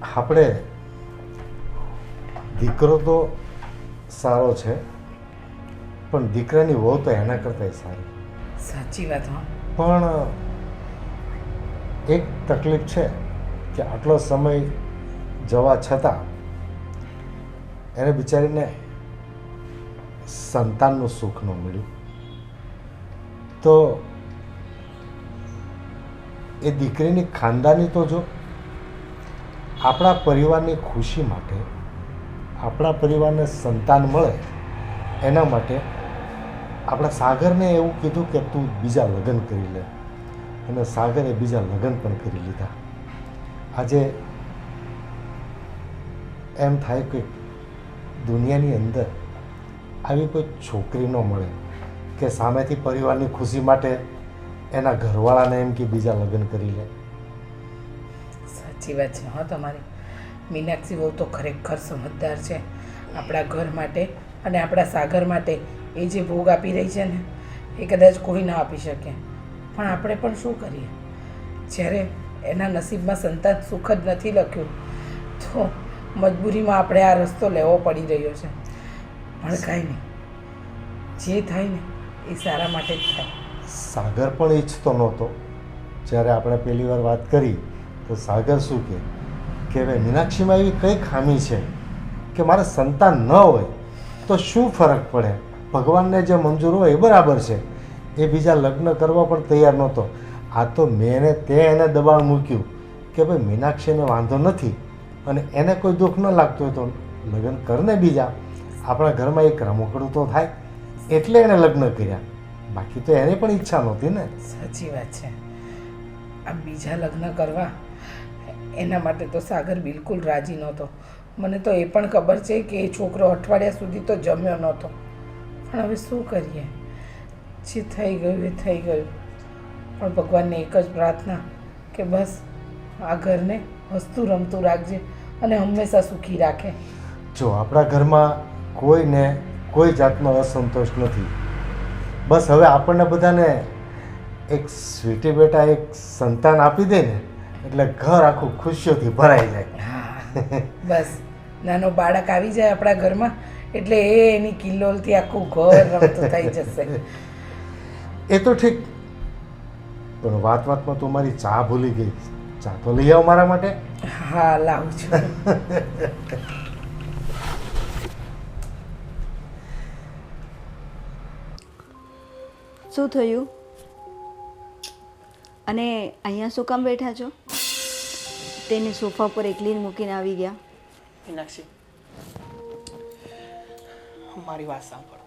આપણે દીકરો તો સારો છે, પણ દીકરાની વહુ તો એના કરતાં સારી. સાચી વાત. હા, પણ એક તકલીફ છે કે આટલો સમય જવા છતાં એને બિચારીને સંતાનનું સુખ ન મળ્યું. તો એ દીકરીની ખાનદાની તો જો, આપણા પરિવારની ખુશી માટે, આપણા પરિવારને સંતાન મળે એના માટે આપણા સાગરને એવું કીધું કે તું બીજા લગ્ન કરી લે, અને સાગરે બીજા લગ્ન પણ કરી લીધા. આજે એમ થાય કે દુનિયાની અંદર આવી કોઈ છોકરી ન મળે કે સામેથી પરિવારની ખુશી માટે એના ઘરવાળાને એમ કે બીજા લગ્ન કરી લે. સાચી વાત છે. હા, તમારી મીનાક્ષી બહુ તો ખરેખર સમજદાર છે. આપણા ઘર માટે અને આપણા સાગર માટે એ જે ભોગ આપી રહી છે ને, એ કદાચ કોઈ ના આપી શકે. પણ આપણે પણ શું કરીએ, જ્યારે એના નસીબમાં સંતાન સુખ જ નથી લખ્યું, તો મજબૂરીમાં આપણે આ રસ્તો લેવો પડી રહ્યો છે. પણ કાંઈ નહીં, જે થાય ને એ સારા માટે જ થાય. સાગર પણ ઈચ્છતો નહોતો. જ્યારે આપણે પહેલી વાર વાત કરી તો સાગર શું કે ભાઈ મીનાક્ષીમાં એવી કઈ ખામી છે કે મારે સંતાન ન હોય તો શું ફરક પડે, ભગવાનને જે મંજૂર હોય એ બરાબર છે. એ બીજા લગ્ન કરવા પણ તૈયાર નહોતો. આ તો મેં એને દબાણ મૂક્યું કે ભાઈ મીનાક્ષીને વાંધો નથી અને એને કોઈ દુઃખ ન લાગતું હોય તો લગ્ન કરને બીજા, આપણા ઘરમાં એક રમકડું તો થાય, એટલે એણે લગ્ન કર્યા. બાકી તો એની પણ ઈચ્છા નહોતી ને. સાચી વાત છે. આ બીજા લગ્ન કરવા એના માટે તો સાગર બિલકુલ રાજી નહોતો. મને તો એ પણ ખબર છે કે એ છોકરો અઠવાડિયા સુધી તો જમ્યો નહોતો. પણ હવે શું કરીએ, જે થઈ ગયું એ થઈ ગયું. પણ ભગવાનને એક જ પ્રાર્થના કે બસ આ ઘરને હસતું રમતું રાખજે અને હંમેશા સુખી રાખે. જો આપણા ઘરમાં કોઈને કોઈ જાતનો અસંતોષ નથી. બસ હવે આપણને બધાને એક સ્વીટી બેટા એક સંતાન આપી દે ને એટલે ઘર આખું ખુશીઓથી ભરાઈ જાય. હા, બસ નાનો બાળક આવી જાય આપણા ઘરમાં એટલે એ એની કિલ્લોલથી આખું ઘર રમતું થઈ જશે. એ તો ઠીક, પણ વાતમાં તું મારી ચા ભૂલી ગઈ. ચા તો લઈ આવ મારા માટે. હા, લાવું છું. શું થયું? અને અહીંયા શું કામ બેઠા છો? તેને સોફા પર એકલીને મૂકીને આવી ગયા. મીનાક્ષી, મારી વાત સાંભળો.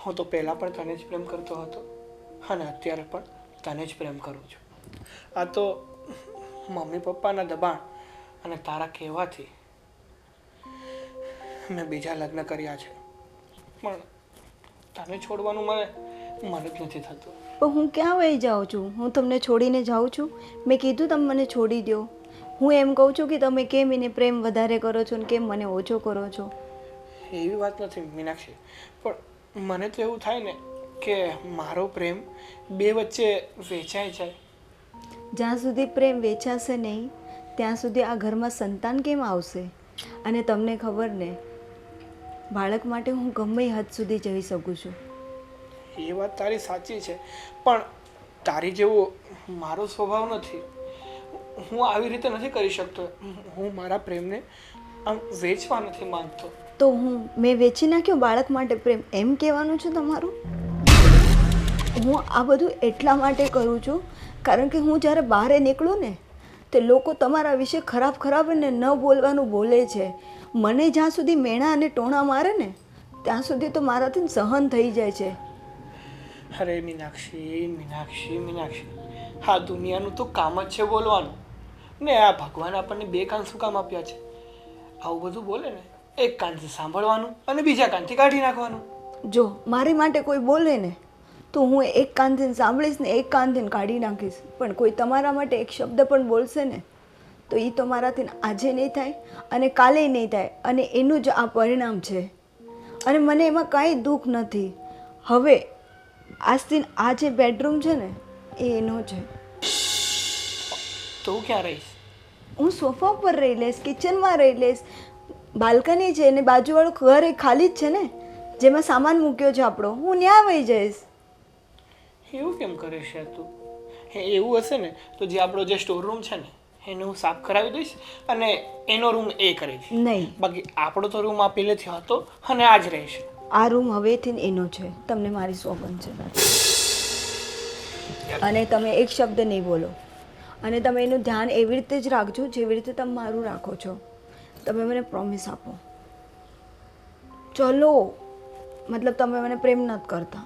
હું તો પહેલાં પણ તને જ પ્રેમ કરતો હતો અને અત્યારે પણ તને જ પ્રેમ કરું છું. આ તો મમ્મી પપ્પાના દબાણ અને તારા કહેવાથી મેં બીજા લગ્ન કર્યા છે, પણ તને છોડવાનું મને જ નથી થતું. પણ હું ક્યાં વહી જાઉં છું? હું તમને છોડીને જાઉં છું? મેં કીધું તમે મને છોડી દો. હું એમ કહું છું કે તમે કેમ એને પ્રેમ વધારે કરો છો ને કેમ મને ઓછો કરો છો? એવી વાત નથી મીનાક્ષી, પણ મને તો એવું થાય ને કે મારો પ્રેમ બે વચ્ચે વેચાઈ જાય. જ્યાં સુધી પ્રેમ વેચાશે નહીં ત્યાં સુધી આ ઘરમાં સંતાન કેમ આવશે? અને તમને ખબર ને, બાળક માટે હું ગમે હદ સુધી જઈ શકું છું. એ વાત તારી સાચી છે, પણ તારી જેવો મારો સ્વભાવ નથી. હું આવી રીતે નથી કરી શકતો. હું મારા પ્રેમને આમ વેચવા નથી માંગતો. તો મેં વેચી નાખ્યો બાળક માટે પ્રેમ, એમ કહેવાનું છે તમારું? હું આ બધું એટલા માટે કરું છું કારણ કે હું જ્યારે બહાર નીકળું ને તે લોકો તમારા વિશે ખરાબ ને ન બોલવાનું બોલે છે. મને જ્યાં સુધી મેણા અને ટોણા મારે ને ત્યાં સુધી તો મારાથી સહન થઈ જાય છે. અરે મીનાક્ષી, હા દુનિયાનું તો કામ જ છે બોલવાનું ને. આ ભગવાન આપણને બે કાન શું કામ આપ્યા છે? આવું બધું બોલે ને એક કાનથી સાંભળવાનું અને બીજા કાનથી કાઢી નાખવાનું. જો મારી માટે કોઈ બોલે ને તો હું એક કાનથી સાંભળીશ ને એક કાનથી કાઢી નાખીશ, પણ કોઈ તમારા માટે એક શબ્દ પણ બોલશે ને તો એ તો મારાથી આજે નહીં થાય અને કાલે નહીં થાય, અને એનું જ આ પરિણામ છે. અને મને એમાં કાંઈ દુઃખ નથી. હવે આજથી આ જે બેડરૂમ છે ને એ એનો છે. તું ક્યાં રહીશ? હું સોફા ઉપર રહી લઈશ, કિચનમાં રહી લઈશ, બાલ્કની છે ને બાજુવાળું ઘર એ ખાલી જ છે ને જેમાં સામાન મૂક્યો છે આપણો, હું ત્યાં વહી જઈશ. એવું કેમ કરે છે તું? એવું હશે ને તો જે આપણો જે સ્ટોર રૂમ છે ને એને હું સાફ કરાવી દઈશ અને એનો રૂમ એ કરીશ. નહીં, બાકી આપણો તો રૂમ આ પહેલેથી હતો અને આ જ રહેશે. આ રૂમ હવેથી એનો છે, તમને મારી સોગંદ છે. અને તમે એક શબ્દ નહીં બોલો અને તમે એનું ધ્યાન એવી રીતે જ રાખજો જેવી રીતે તમે મારું રાખો છો. તમે મને પ્રોમિસ આપો. ચલો, મતલબ તમે મને પ્રેમ નથી કરતા.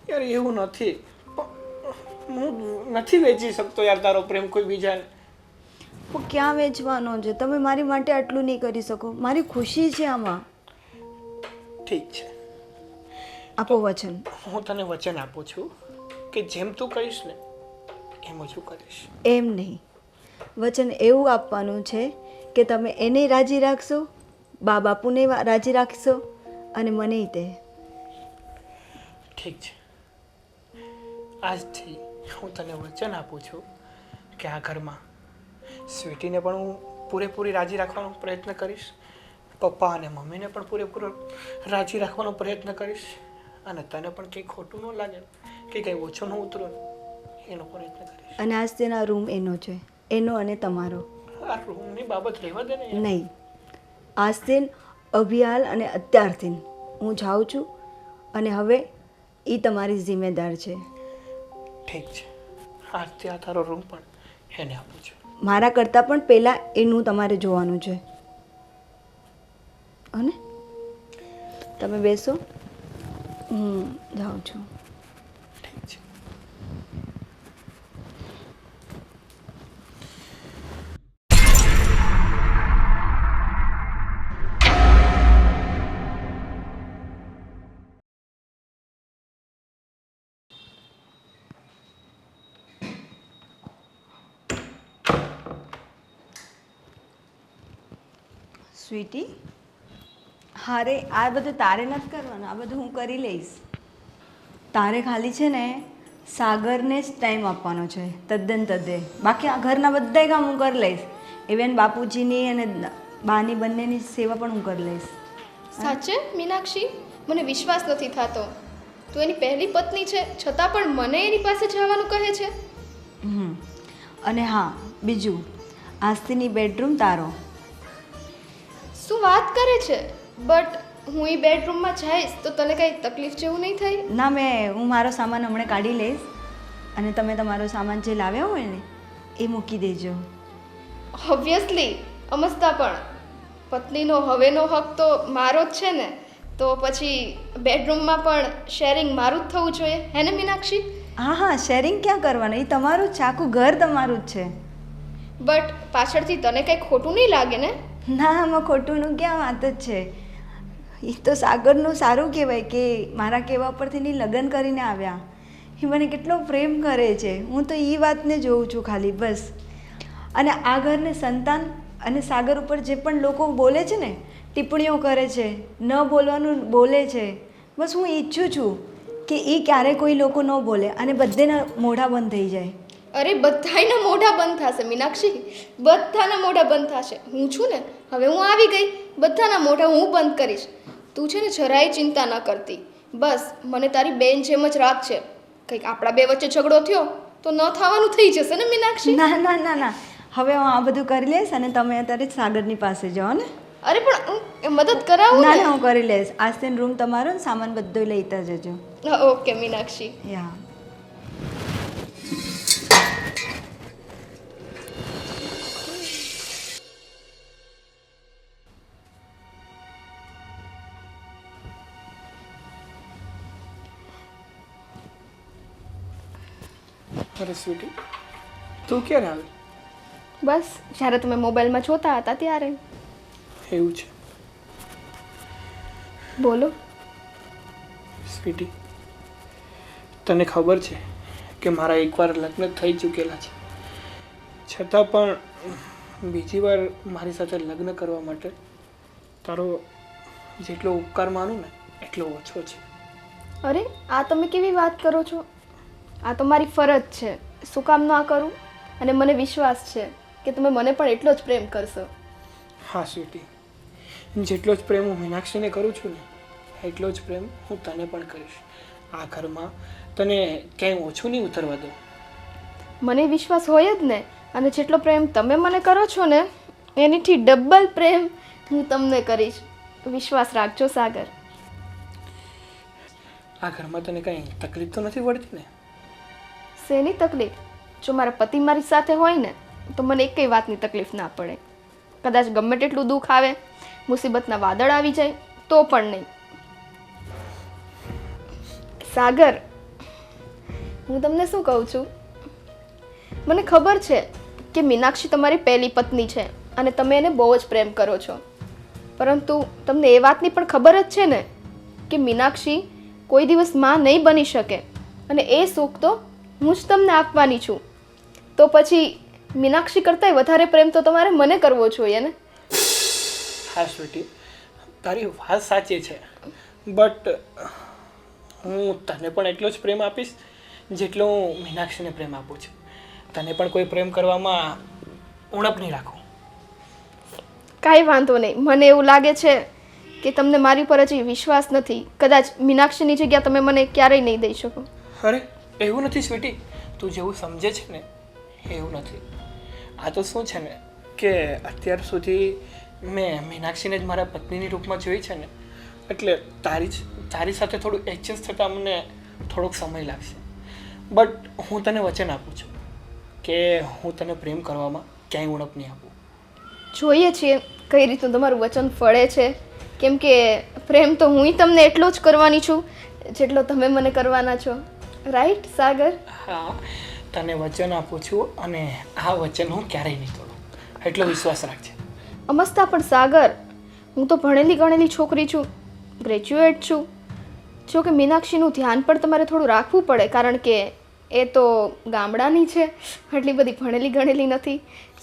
યાર એવું નથી, હું નથી વેચી શકતો યાર તારો પ્રેમ કોઈ બીજાને. હું ક્યાં વેચવાનો છે? તમે મારી માટે આટલું નહીં કરી શકો. મારી ખુશી છે આમાં. ઠીક છે, આપો વચન. હું તને વચન આપું છું કે જેમ તું કહીશ ને એમ જ હું કરીશ. એમ નહીં, વચન એવું આપવાનું છે કે તમે એને રાજી રાખશો, બા બાપુને રાજી રાખશો અને મને તે. ઠીક છે, આજથી હું તને વચન આપું છું કે આ ઘરમાં સ્વીટીને પણ હું પૂરેપૂરી રાજી રાખવાનો પ્રયત્ન કરીશ, પપ્પા અને મમ્મીને પણ પૂરેપૂરો રાજી રાખવાનો પ્રયત્ન કરીશ અને તને પણ કંઈ ખોટું ન લાગે કે કંઈ ઓછું ન ઉતરો એનો પ્રયત્ન કરીશ. અને આજ તેના રૂમ એનો છે, એનો અને તમારો. આ રૂમની બાબત રહેવા દે ને યાર. નહીં, આજથી અભિયાલ અને અત્યારથી હું જાઉં છું અને હવે એ તમારી જિમ્મેદાર છે. ઠીક છે, આજથી આ તારો રૂમ પણ એને આપું છું. મારા કરતાં પણ પહેલાં એનું તમારે જોવાનું છે. અને તમે બેસો, હું જાઉં છું. ઠીક છે. સ્વીટી, હારે આ બધું તારે નથી કરવાનું, આ બધું હું કરી લઈશ. તારે ખાલી છે ને સાગરને જ ટાઈમ આપવાનો છે, તદ્દન તદ્દે. બાકી આ ઘરના બધા કામ હું કરી લઈશ. ઇવન બાપુજીની અને બાની બંનેની સેવા પણ હું કરી લઈશ. સાચે મીનાક્ષી, મને વિશ્વાસ નથી થતો. તું એની પહેલી પત્ની છે છતાં પણ મને એની પાસે જવાનું કહે છે. અને હા, બીજું, આસ્તીની બેડરૂમ તારો. શું વાત કરે છે? બટ હું એ બેડરૂમમાં જઈશ તો તને કંઈ તકલીફ જેવું નહીં થાય? ના, હું મારો સામાન હમણાં કાઢી લઈશ અને તમે તમારો સામાન જે લાવ્યા હોય ને એ મૂકી દેજો. ઓબ્વિયસલી, અમસ્તા પણ પત્નીનો હવેનો હક તો મારો જ છે ને, તો પછી બેડરૂમમાં પણ શેરિંગ મારું જ થવું જોઈએ, હે ને મીનાક્ષી? હા હા, શેરિંગ ક્યાં કરવાનું, એ તમારું જ છે, આખું ઘર તમારું જ છે. બટ પાછળથી તને કંઈ ખોટું નહીં લાગે ને? ના, આમાં ખોટુંનું ક્યાં વાત જ છે. એ તો સાગરનું સારું કહેવાય કે મારા કહેવા પરથી એની લગ્ન કરીને આવ્યા. એ મને કેટલો પ્રેમ કરે છે, હું તો એ વાતને જોઉં છું ખાલી, બસ. અને આ ઘરને સંતાન અને સાગર ઉપર જે પણ લોકો બોલે છે ને, ટિપ્પણીઓ કરે છે, ન બોલવાનું બોલે છે, બસ હું ઈચ્છું છું કે એ ક્યારે કોઈ લોકો ન બોલે અને બધેના મોઢા બંધ થઈ જાય. અરે બધાયના મોઢા બંધ થશે મીનાક્ષી, બધાના મોઢા બંધ થશે. હું છું ને, હવે હું આવી ગઈ, બધાના મોઢા હું બંધ કરીશ. તું છે ને જરાય ચિંતા ન કરતી, બસ મને તારી બેન જેમ જ રાખજે. કંઈક આપણા બે વચ્ચે ઝઘડો થયો તો ન થવાનું થઈ જશે ને મીનાક્ષી? ના ના ના ના, હવે હું આ બધું કરી લઈશ અને તમે અત્યારે સાગરની પાસે જાઓ ને. અરે પણ હું મદદ કરાવું ના ને? ના, હું કરી લઈશ. આજથી રૂમ તમારો ને સામાન બધો લેતા જજો. ઓકે મીનાક્ષી. યા. અરે સ્વીટી, તું ક્યારે આવી? બસ જ્યારે તમે મોબાઈલમાં જોતા હતા ત્યારે. એવું છે? બોલો. સ્વીટી, તને ખબર છે કે મારા એકવાર લગ્ન થઈ ચૂકેલા છે, છતાં પણ બીજી વાર મારી સાથે લગ્ન કરવા માટે તારો જેટલો ઉપકાર માનું ને એટલો ઓછો છે. અરે આ તમે કેવી વાત કરો છો? આ તો મારી ફરજ છે, શું કામ ના કરું? અને મને વિશ્વાસ છે કે તમે મને પણ એટલો જ પ્રેમ કરશો. હા સ્વીટી, જેટલો જ પ્રેમ હું મીનાક્ષીને કરું છું ને એટલો જ પ્રેમ હું તને પણ કરીશ. આ ઘરમાં તને ક્યાંય ઓછું નહીં ઉતરવા દઉં. મને વિશ્વાસ હોય જ ને, અને જેટલો પ્રેમ તમે મને કરો છો ને એનીથી ડબલ પ્રેમ હું તમને કરીશ. વિશ્વાસ રાખજો સાગર. આ ઘરમાં તને કંઈ તકલીફ તો નથી પડતી ને? શેની તકલીફ? જો મારા પતિ મારી સાથે હોય ને તો મને એકેય વાતની તકલીફ ના પડે. કદાચ ગમે તેટલું દુઃખ આવે, મુસીબતના વાદળ આવી જાય તો પણ નહીં. સાગર, હું તમને શું કહું છું, મને ખબર છે કે મીનાક્ષી તમારી પહેલી પત્ની છે અને તમે એને બહુ જ પ્રેમ કરો છો, પરંતુ તમને એ વાતની પણ ખબર જ છે ને કે મીનાક્ષી કોઈ દિવસ માં નહીં બની શકે, અને એ સુખ તો હું જ તમને આપવાની છું. તો પછી મીનાક્ષી કરતાંય વધારે પ્રેમ તો તમારે મને કરવો જોઈએ ને? હા સ્વીટી, તારી વાત સાચી છે, બટ હું તને પણ એટલો જ પ્રેમ આપીશ જેટલો હું મીનાક્ષીને પ્રેમ આપું છું. તને પણ કોઈ પ્રેમ કરવામાં ઉણપ નહીં રાખું. કાંઈ વાંધો નહીં. મને એવું લાગે છે કે તમને મારી ઉપર હજી વિશ્વાસ નથી. કદાચ મીનાક્ષીની જગ્યા તમે મને ક્યારેય નહીં દઈ શકો. અરે એવું નથી સ્વીટી, તું જેવું સમજે છે ને એવું નથી. આ તો શું છે ને કે અત્યાર સુધી મેં મીનાક્ષીને જ મારા પત્નીની રૂપમાં જોઈ છે ને, એટલે તારી સાથે થોડું એડજસ્ટ થતાં મને થોડોક સમય લાગશે. બટ હું તને વચન આપું છું કે હું તને પ્રેમ કરવામાં ક્યાંય ઉણપ નહીં આપું. જોઈએ છીએ કઈ રીતનું તમારું વચન ફળે છે, કેમ કે પ્રેમ તો હું તમને એટલો જ કરવાની છું જેટલો તમે મને કરવાના છો. રાઈટ સાગર? હા, તને વચન આપું છું અને આ વચન હું ક્યારેય નહીં તોડું, એટલો વિશ્વાસ રાખજે. અમસ્તા પણ સાગર, હું તો ભણેલી ગણેલી છોકરી છું, ગ્રેજ્યુએટ છું. જો કે મીનાક્ષીનું ધ્યાન પણ તમારે થોડું રાખવું પડે, કારણ કે એ તો ગામડાની છે, એટલી બધી ભણેલી ગણેલી નથી.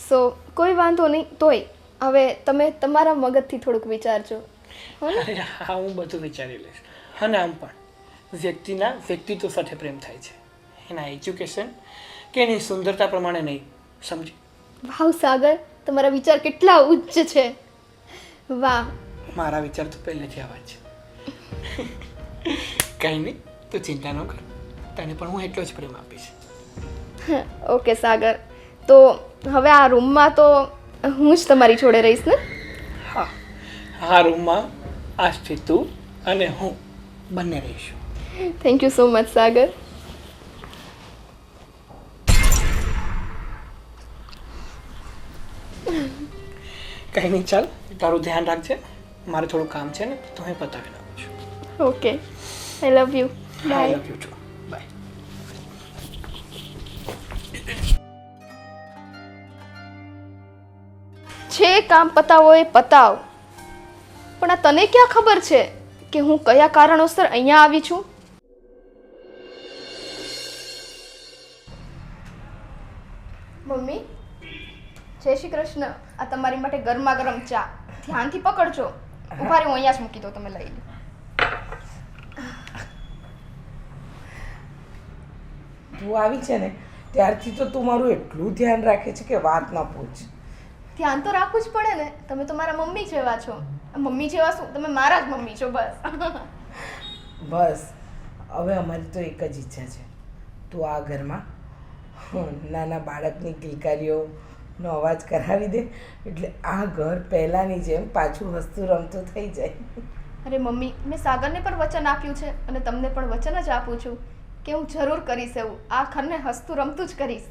સો કોઈ વાંધો નહીં. તોય હવે તમે તમારા મગજથી થોડુંક વિચારજો. અરે હા, હું બધું વિચારી લઈશ. અને આમ પણ વ્યક્તિના વ્યક્તિત્વ સાથે પ્રેમ થાય છે, એના એજ્યુકેશન કે એની સુંદરતા પ્રમાણે નહીં. સમજી? વાહ સાગર, તમારા વિચાર કેટલા ઉચ્ચ છે. વાહ. મારા વિચાર તો પહેલેથી આવા જ છે. કંઈ નહીં, તું ચિંતા ન કર, તને પણ હું એટલો જ પ્રેમ આપીશ. ઓકે સાગર, તો હવે આ રૂમમાં તો હું જ તમારી જોડે રહીશ ને? હા, આ રૂમમાં આજથી તું અને હું બંને રહીશું. થેન્ક યુ સો મચ સાગર. કંઈ નહીં, ચાલ તારું ધ્યાન રાખજે. મારે થોડું કામ છે ને તો હું પતાવી નાખું છું. Okay, I love you. I bye. Love you too. Bye. છે કામ પતાવો એ પતાવ, પણ આ તને ક્યાં ખબર છે કે હું કયા કારણોસર અહીંયા આવી છું? મમ્મી, જય શ્રી કૃષ્ણ. આ તમારી માટે ગરમા ગરમ ચા. ધ્યાનથી પકડજો. ઉભા રહી, હું અહીંયા જ મૂકી દો, તમે લઈ લો. તું આવી છે ને ત્યારથી તો તું મારું એટલું ધ્યાન રાખે છે કે વાત ના પૂછ. ધ્યાન તો રાખવું જ પડે ને, તમે તો મારા મમ્મી જેવા છો. મમ્મી જેવા શું, તમે મારા જ મમ્મી છો. બસ હવે અમારી તો એક જ ઈચ્છા છે, તું આ ઘરમાં નાના બાળકની કિલકારીઓનો અવાજ કરાવી દે એટલે આ ઘર પહેલાંની જેમ પાછું હસતું રમતું થઈ જાય. અરે મમ્મી, મેં સાગરને પણ વચન આપ્યું છે અને તમને પણ વચન જ આપું છું કે હું જરૂર કરીશ એવું. આ ઘરને હસતું રમતું જ કરીશ.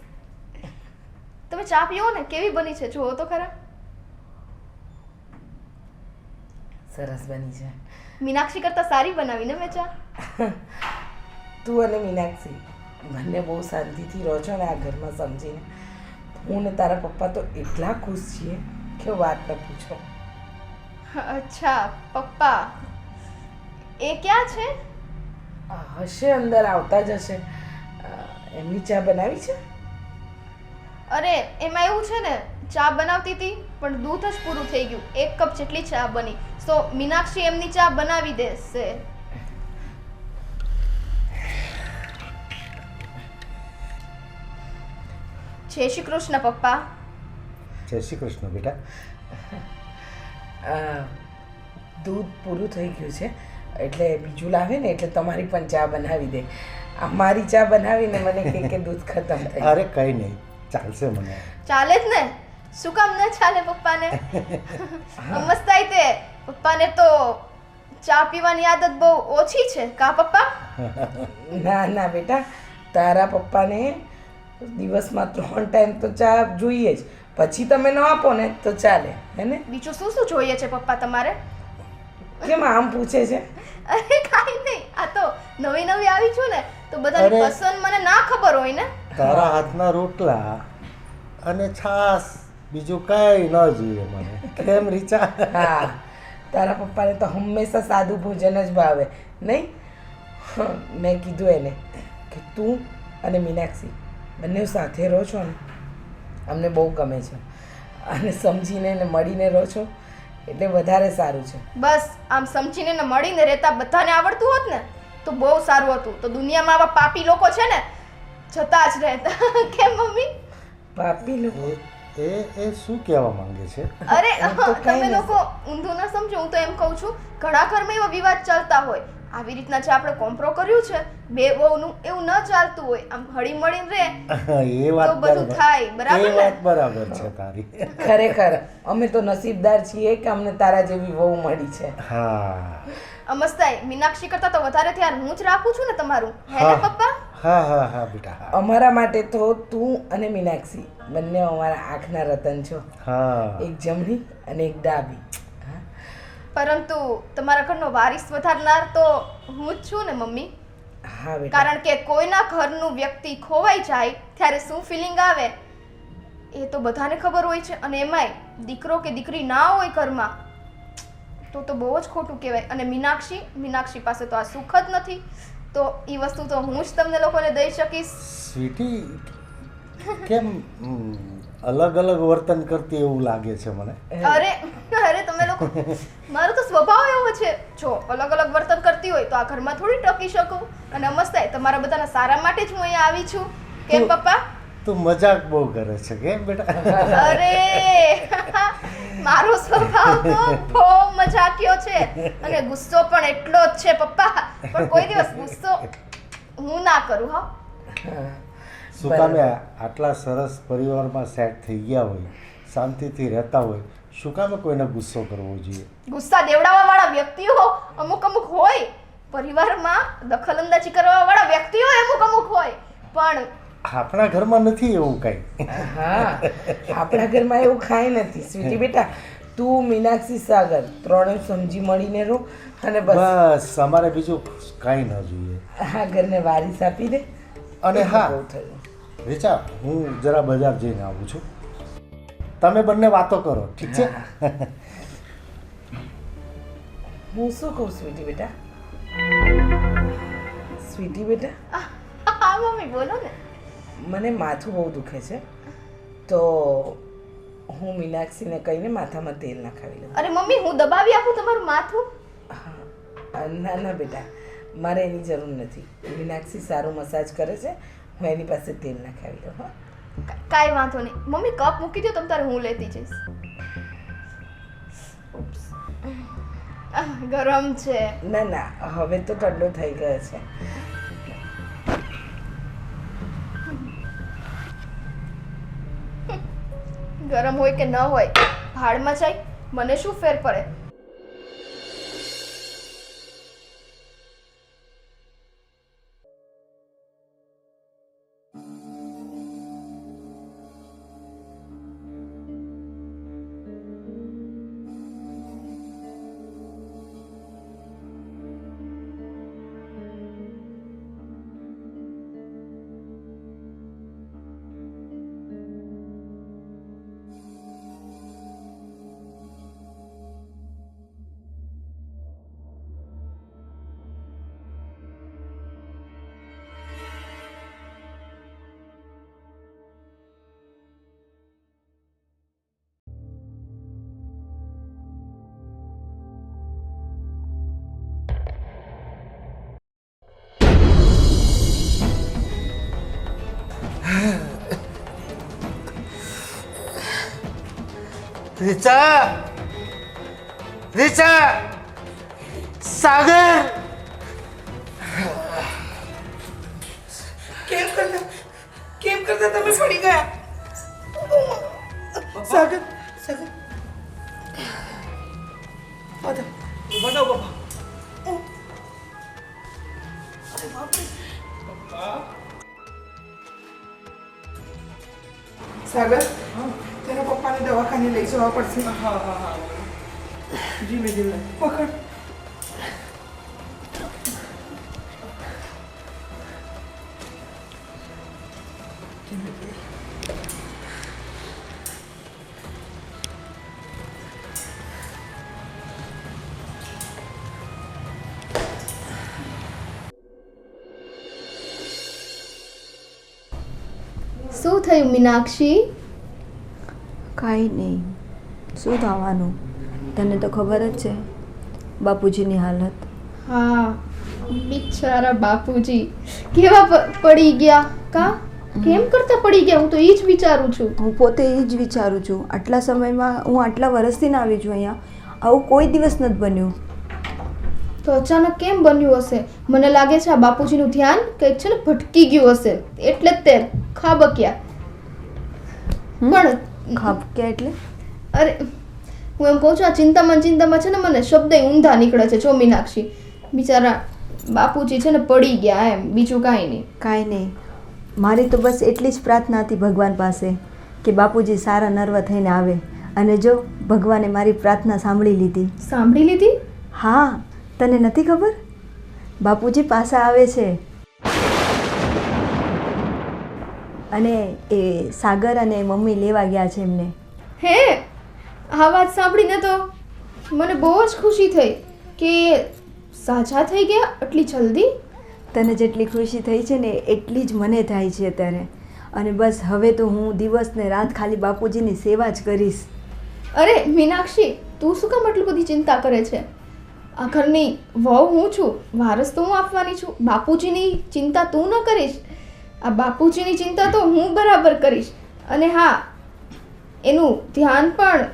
તમે ચા પીઓ ને, કેવી બની છે જુઓ તો ખરા. સરસ બની છે. મીનાક્ષી કરતાં સારી બનાવી ને મેં ચા. તું અને મીનાક્ષી બંને બહુ શાંતિથી રહો છો ને આ ઘરમાં સમજીને. હું ને તારા પપ્પા તો એટલા ખુશ છીએ કે વાત ન પૂછો. અચ્છા, પપ્પા એ ક્યાં છે? હશે, અંદર આવતા જ હશે. એમની ચા બનાવી છે? અરે એમાં એવું છે ને, ચા બનાવતી હતી પણ દૂધ જ પૂરું થઈ ગયું. 1 કપ જેટલી ચા બની, સો મીનાક્ષી એમની ચા બનાવી દેશે. જય શ્રી કૃષ્ણ પપ્પા. જય શ્રી કૃષ્ણ બેટા. દૂધ પૂરું થઈ ગયું છે એટલે બીજું લાવે ને એટલે તમારી પણ ચા બનાવી દે. આ મારી ચા બનાવીને મને કે દૂધ ખતમ થઈ. અરે કંઈ નહીં, ચાલશે મને. ચાલે જ ને, શું કામ ન ચાલે પપ્પાને? મસ્તાઈ તે પપ્પાને તો ચા પીવાની આદત બહુ ઓછી છે કા પપ્પા? ના ના બેટા, તારા પપ્પાને દિવસમાં 3 ટાઈમ તો ચા જોઈએ જ. પછી તમે ન આપો ને તો ચાલે, હે ને? બીજું શું શું જોઈએ છે પપ્પા તમારે? કેમ આમ પૂછે છે? અરે કાંઈ નહીં, આ તો નવી નવી આવી છું ને તો બધાની અરે. પસંદ મને ના ખબર હોય ને. તારા હાથના રોટલા અને છાશ, બીજું કાંઈ ન જોઈએ મને. કેમ રીચા? હા, તારા પપ્પાને તો હંમેશા સાદું ભોજન જ ભાવે, નહીં? મેં કીધું એને કે તું અને મીનાક્ષી બંને સાથે રહો છો ને, અમને બહુ ગમે છે અને સમજીને ને મળીને રહો છો એટલે વધારે સારું છે. બસ આમ સમજીને ને મળીને રહેતા બધાને આવડતું હોત ને તો બહુ સારું હતું. તો દુનિયામાં આવા પાપી લોકો છે ને જતા જ રહેતા. કેમ મમ્મી? પાપી લોકો? એ શું કહેવા માંગે છે? અરે તો કાંઈ તમે નથી. લોકો ઊંધું ના સમજો. હું તો એમ કહું છું ઘણા ઘરમાં એવા વિવાદ ચાલતા હોય. આવી રીતના જે આપણે કોમ્પ્રો કર્યું છે બે વહુનું, એવું ન ચાલતું હોય. આમ હળી મળીને રહે એ વાત તો બધું થાય, બરાબર એ ને? વાત બરાબર છે તારી. ખરેખર અમે તો નસીબદાર છીએ કે અમને તારા જેવી વહુ મળી છે. હા મસ્તાઈ મીનાક્ષી કરતા તો વધારે ધ્યાન હું જ રાખું છું ને તમારું, હે ને પપ્પા? હા બેટા હા. અમારા માટે તો તું અને મીનાક્ષી બંને અમારા આંખના રતન છો. હા એક જમણી અને એક ડાબી. હા. પરંતુ તમારા ઘરનો વારિસ વધારનાર તો હું જ છું ને મમ્મી. હા બેટા. કારણ કે કોઈના ઘરનું વ્યક્તિ ખોવાઈ જાય ત્યારે શું ફિલિંગ આવે એ તો બધાને ખબર હોય છે. અને એમાંય દીકરો કે દીકરી ના હોય ઘરમાં તો બહુ જ ખોટું કહેવાય. અને મીનાક્ષી પાસે તો આ સુખ જ નથી, તો એ વસ્તુ તો હું જ તમને લોકોને દઈ શકીશ. સ્વીટી, કેમ અલગ અલગ વર્તન કરતી એવું લાગે છે મને. અરે તમે લોકો, મારો તો સ્વભાવ એવો છે. જો અલગ અલગ વર્તન કરતી હોય તો આ ઘરમાં થોડી ટકી શકું. અને મસ્તાઈ તમારા બધાના સારા માટે જ હું અહીંયા આવી છું. કેમ પપ્પા? તું મજાક બહુ કરે છે કેમ બેટા? અરે મારો સ્વભાવ તો બહુ મજાકિયો છે અને ગુસ્સો પણ એટલો જ છે પપ્પા. પણ કોઈ દિવસ ગુસ્સો હું ના કરું. હા, શું કામે આટલા સરસ પરિવારમાં સેટ થઈ ગયા હોય, શાંતિથી રહેતા હોય, શું કામે કોઈને ગુસ્સો કરવો જોઈએ? ગુસ્સા દેવડાવવા વાળા વ્યક્તિઓ અમુક હોય પરિવારમાં, દખલઅંદાજી કરવા વાળા વ્યક્તિઓ અમુક હોય, પણ આપણા ઘરમાં નથી એવું કાંઈ. હા, આપણા ઘરમાં એવું ખાઈ નથી સ્વીટી બેટા. તું મીનાક્ષી સાગર ત્રણે સમજી મળીને રહો અને બસ અમારે બીજું કાંઈ ન જોઈએ. આ ઘરને વારીસ આપી દે. અને હા બહુ થયું. રીચા, હું જરા બજાર જઈને આવું છું, તમે બંને વાતો કરો, ઠીક છે? હું શું કહું સ્વીટી બેટા? સ્વીટી બેટા, હા મમ્મી બોલો ને. મને માથું બહુ દુખે છે તો હું મીનાક્ષીને કહીને માથામાં તેલ નખાવી લઉં. અરે મમ્મી હું દબાવી આપું તમારું માથું? હા, ના ના બેટા, મારે એની જરૂર નથી. મીનાક્ષી સારું મસાજ કરે છે, હું એની પાસે તેલ નખાવી લઉં. હા, કાંઈ વાંધો નહીં મમ્મી. કપ મૂકી દો તમ તારે, હું લેતી જઈશ. ગરમ છે. ના ના, હવે તો ઠંડો થઈ ગયો છે. ગરમ હોય કે ન હોય ભાડમાં જાય, મને શું ફેર પડે? રીચા રીચા સાગર કેમ કરતા તમે પડી ગયા? સાગર સાગર બનાવ બાપા. સાગર તેના પપ્પાને દવાખાને લઈ જવા પડશે. હા હા હા ધીમે ધીમે પકડ. શું થયું મીનાક્ષી? કાંઈ નહીં, શું થવાનું? તને તો ખબર જ છે બાપુજીની હાલત. હા, બિચારા બાપુજી કેવા પડી ગયા. કા કેમ કરતા પડી ગયા? હું તો એ જ વિચારું છું. હું પોતે એ જ વિચારું છું. આટલા સમયમાં હું આટલા વર્ષથી ના આવી છું અહીંયા, આવું કોઈ દિવસ નથી બન્યું. તો અચાનક કેમ બન્યું હશે? મને લાગે છે આ બાપુજીનું ધ્યાન કંઈક છે ને ભટકી ગયું હશે, એટલે જ તે ખાબક્યા. પણ ખાબક્યા એટલે? અરે હું એમ કહું છું, આ ચિંતામાં છે ને મને શબ્દ ઊંધા નીકળે છે. જો મીનાક્ષી, બિચારા બાપુજી છે ને પડી ગયા, એમ બીજું કાંઈ નહીં. કાંઈ નહીં, મારી તો બસ એટલી જ પ્રાર્થના હતી ભગવાન પાસે કે બાપુજી સારા નર્વ થઈને આવે. અને જો ભગવાને મારી પ્રાર્થના સાંભળી લીધી. સાંભળી લીધી? હા, તને નથી ખબર? બાપુજી પાછા આવે છે. અને એ સાગર અને મમ્મી લેવા ગયા છે એમને. હે, આ વાત સાંભળીને તો મને બહુ જ ખુશી થઈ કે સાજા થઈ ગયા આટલી જલ્દી. તને જેટલી ખુશી થઈ છે ને એટલી જ મને થાય છે અત્યારે. અને બસ હવે તો હું દિવસ ને રાત ખાલી બાપુજીની સેવા જ કરીશ. અરે મીનાક્ષી, તું શું કામ આટલી બધી ચિંતા કરે છે? આ ઘરની વહુ હું છું, વારસ તો હું આપવાની છું. બાપુજીની ચિંતા તું ન કરીશ, આ બાપુજીની ચિંતા તો હું બરાબર કરીશ. અને હા, એનું ધ્યાન પણ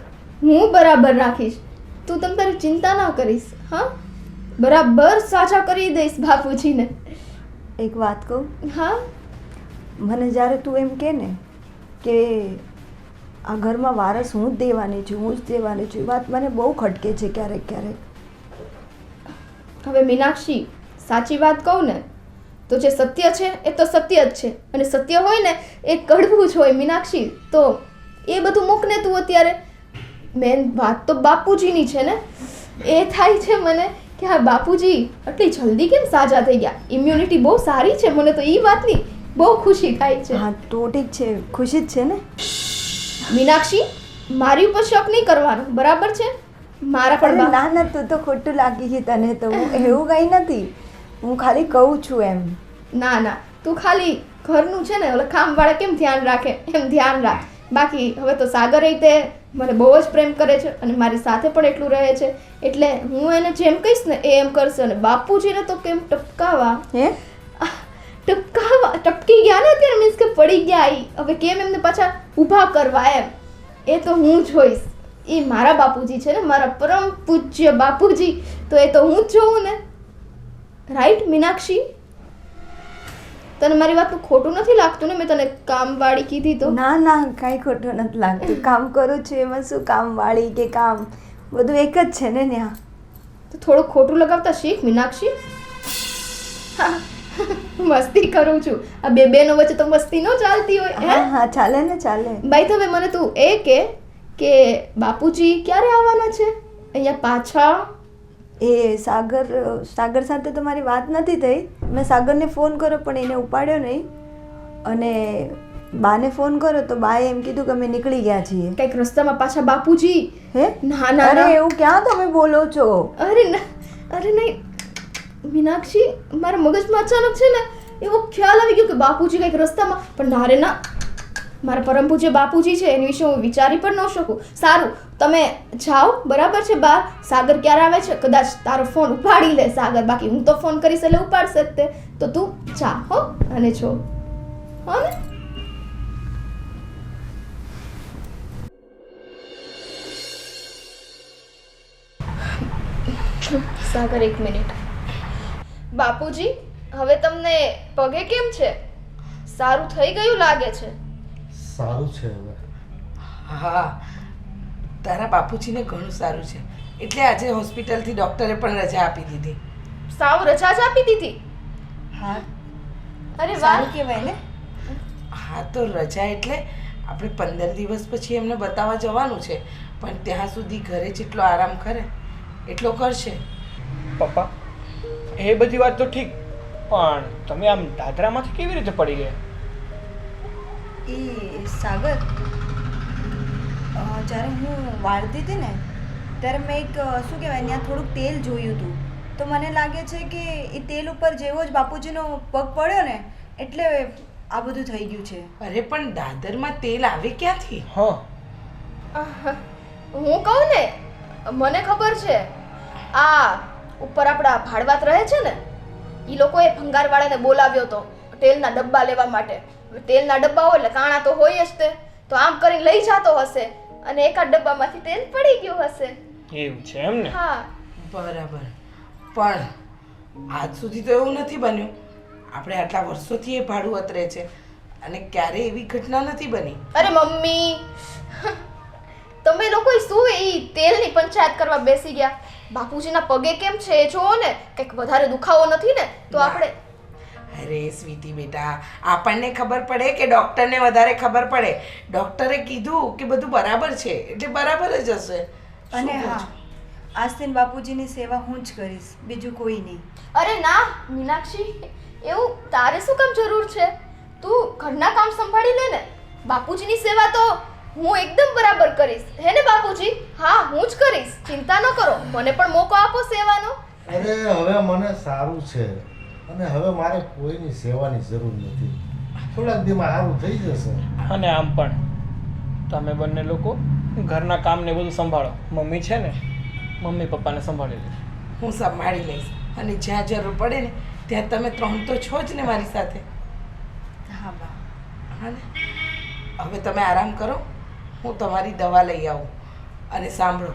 હું બરાબર રાખીશ. તું તમ તારી ચિંતા ના કરીશ. હા, બરાબર સાજા કરી દઈશ બાપુજીને. એક વાત કહું? હા. મને જ્યારે તું એમ કહે ને કે આ ઘરમાં વારસ હું જ દેવાની છું, હું જ દેવાની છું, વાત મને બહુ ખટકે છે ક્યારેક ક્યારેક. હવે મીનાક્ષી, સાચી વાત કહું ને તો જે સત્ય છે એ તો સત્ય જ છે. અને સત્ય હોય ને એ કડવું જ હોય મીનાક્ષી. તો એ બધું મૂકને તું અત્યારે. મેન વાત તો બાપુજીની છે ને. એ થાય છે મને કે હા, બાપુજી આટલી જલ્દી કેમ સાજા થઈ ગયા? ઇમ્યુનિટી બહુ સારી છે. મને તો એ વાતની બહુ ખુશી થાય છે. હા તો ઠીક છે, ખુશી જ છે ને. મીનાક્ષી, મારી ઉપર શક નહીં કરવાનો, બરાબર છે? મારા પર ના ના, તું તો ખોટું લાગી ગઈ તને તો. એવું કંઈ નથી, હું ખાલી કહું છું એમ. ના ના, તું ખાલી ઘરનું છે ને ઓલા કામવાળા કેમ ધ્યાન રાખે એમ ધ્યાન રાખ. બાકી હવે તો સાગર રીતે મને બહુ જ પ્રેમ કરે છે અને મારી સાથે પણ એટલું રહે છે. એટલે હું એને જેમ કહીશ ને એ એમ કરશે. અને બાપુજીને તો કેમ ટપકાવા, હે ટપકી ગયા ને અત્યારે, મીન્સ કે પડી ગયા. હવે કેમ એમને પાછા ઊભા કરવા એમ એ તો હું જોઈશ. એ મારા બાપુજી છે ને, મારા પરમ પૂજ્ય બાપુજી. તો એ તો હું જ જોઉં ને. રાઈટ મીનાક્ષી? તને મારી વાતનું ખોટું નથી લાગતું ને? મેં તને કામવાળી કીધી તો? ના ના, કાંઈ ખોટું નથી લાગતું. કામ કરું છું એમાં શું કામવાળી કે કામ, બધું એક જ છે ને ત્યાં. તો થોડું ખોટું લગાવતા શીખ મીનાક્ષી. મસ્તી કરું છું. આ બે બહેનો વચ્ચે તો મસ્તી ન ચાલતી હોય. હા હા, ચાલે ને ચાલે. બાઈ તો હવે મને તું એ કે બાપુજી ક્યારે આવવાના છે અહીંયા પાછા? એ સાગર સાથે તો મારી વાત નથી થઈ. મેં સાગરને ફોન કર્યો પણ એને ઉપાડ્યો નહીં. અને બાને ફોન કર્યો તો બાએ એમ કીધું કે અમે નીકળી ગયા છીએ. કંઈક રસ્તામાં પાછા બાપુજી? હે ના ના, અરે એવું ક્યાં તમે બોલો છો? અરે ના, અરે નહીં મીનાક્ષી, મારા મગજમાં અચાનક છે ને એવો ખ્યાલ આવી ગયો કે બાપુજી કંઈક રસ્તામાં. પણ ના રે ના, મારા પરમ પૂજ્ય બાપુજી છે એની વિશે હું વિચારી પણ ન શકું. સારું, તમે જાઓ, બરાબર છે બહાર. સાગર ક્યારે આવે છે? કદાચ તારો ફોન ઉપાડી લે સાગર, બાકી હું તો ફોન કરીશ એટલે ઉપાડશે જ તે. તો તું જા હો અને જો હો ને. સાગર, એક મિનિટ. બાપુજી, હવે તમને પગે કેમ છે? સારું થઈ ગયું લાગે છે. સારું છે હવે. હા, તારા બાપુજીને ઘણું સારું છે, એટલે આજે હોસ્પિટલથી ડૉક્ટરે પણ રજા આપી દીધી. સાવ રજા જ આપી દીધી? હા, અરે વાહ. સારું કહેવાય ને. હા, તો રજા એટલે આપણે 15 દિવસ પછી એમને બતાવવા જવાનું છે, પણ ત્યાં સુધી ઘરે જેટલો આરામ કરે એટલો કરશે. પપ્પા, એ બધી વાત તો ઠીક, પણ તમે આમ દાદરામાંથી કેવી રીતે પડી ગયા? એ સાગર, જ્યારે હું વાળતી હતી ને ત્યારે મેં એક શું કહેવાય ત્યાં થોડુંક તેલ જોયું હતું, તો મને લાગે છે કે એ તેલ ઉપર જેવો જ બાપુજીનો પગ પડ્યો ને એટલે આ બધું થઈ ગયું છે. અરે પણ દાદરમાં તેલ આવે ક્યાંથી? હા, હું કહું ને, મને ખબર છે. આ ઉપર આપણા ભાડવાત રહે છે ને, એ લોકોએ ભંગારવાળાને બોલાવ્યો હતો તેલના ડબ્બા લેવા માટે. તેલના ડબ્બા હોય એટલે કાણા તો હોય જ તે, તો આમ કરીને લઈ જતો હશે અને એકાદ ડબ્બામાંથી તેલ પડી ગયું હશે. એવું છે એમ ને? હા. બરાબર, પણ આજ સુધી તો એવું નથી બન્યું. આપણે આટલા વર્ષોથી એ ભાડું અતરે છે અને ક્યારેય એવી ઘટના નથી બની. અરે મમ્મી, તમે લોકો શું એ તેલની પંચાયત કરવા બેસી ગયા? બાપુજીના પગે કેમ છે એ જોવો ને, કંઈક વધારે દુખાવો નથી ને? તો આપણે અરે સ્વીટી બેટા, આપણને ખબર પડે કે ડૉક્ટરને વધારે ખબર પડે? ડૉક્ટરે કીધું કે બધું બરાબર છે એટલે બરાબર જ હશે. અને શું કહો હા, છો? આજથી બાપુજીની સેવા હું જ કરીશ, બીજું કોઈ નહીં. અરે ના મીનાક્ષી, એવું તારે શું કામ જરૂર છે? તું ઘરના કામ સંભાળી લે ને. બાપુજીની સેવા તો હું એકદમ બરાબર કરીશ, હે ને બાપુજી? હા, હું જ કરીશ, ચિંતા ન કરો. મને પણ મોકો આપો સેવાનો. અરે હવે મને સારું છે અને હવે મારે કોઈની સેવાની જરૂર નથી. થોડાક દીમાં સારું થઈ જશે. અને આમ પણ તમે બંને લોકો ઘરના કામ ને બધું સંભાળો. મમ્મી છે ને, મમ્મી પપ્પાને સંભાળી લે. હું સંભાળી લઈશ અને જ્યાં જરૂર પડે ને ત્યાં તમે 3 તો છો જ ને મારી સાથે. હા બા. હા ને? હવે તમે આરામ કરો, હું તમારી દવા લઈ આવું. અને સાંભળો,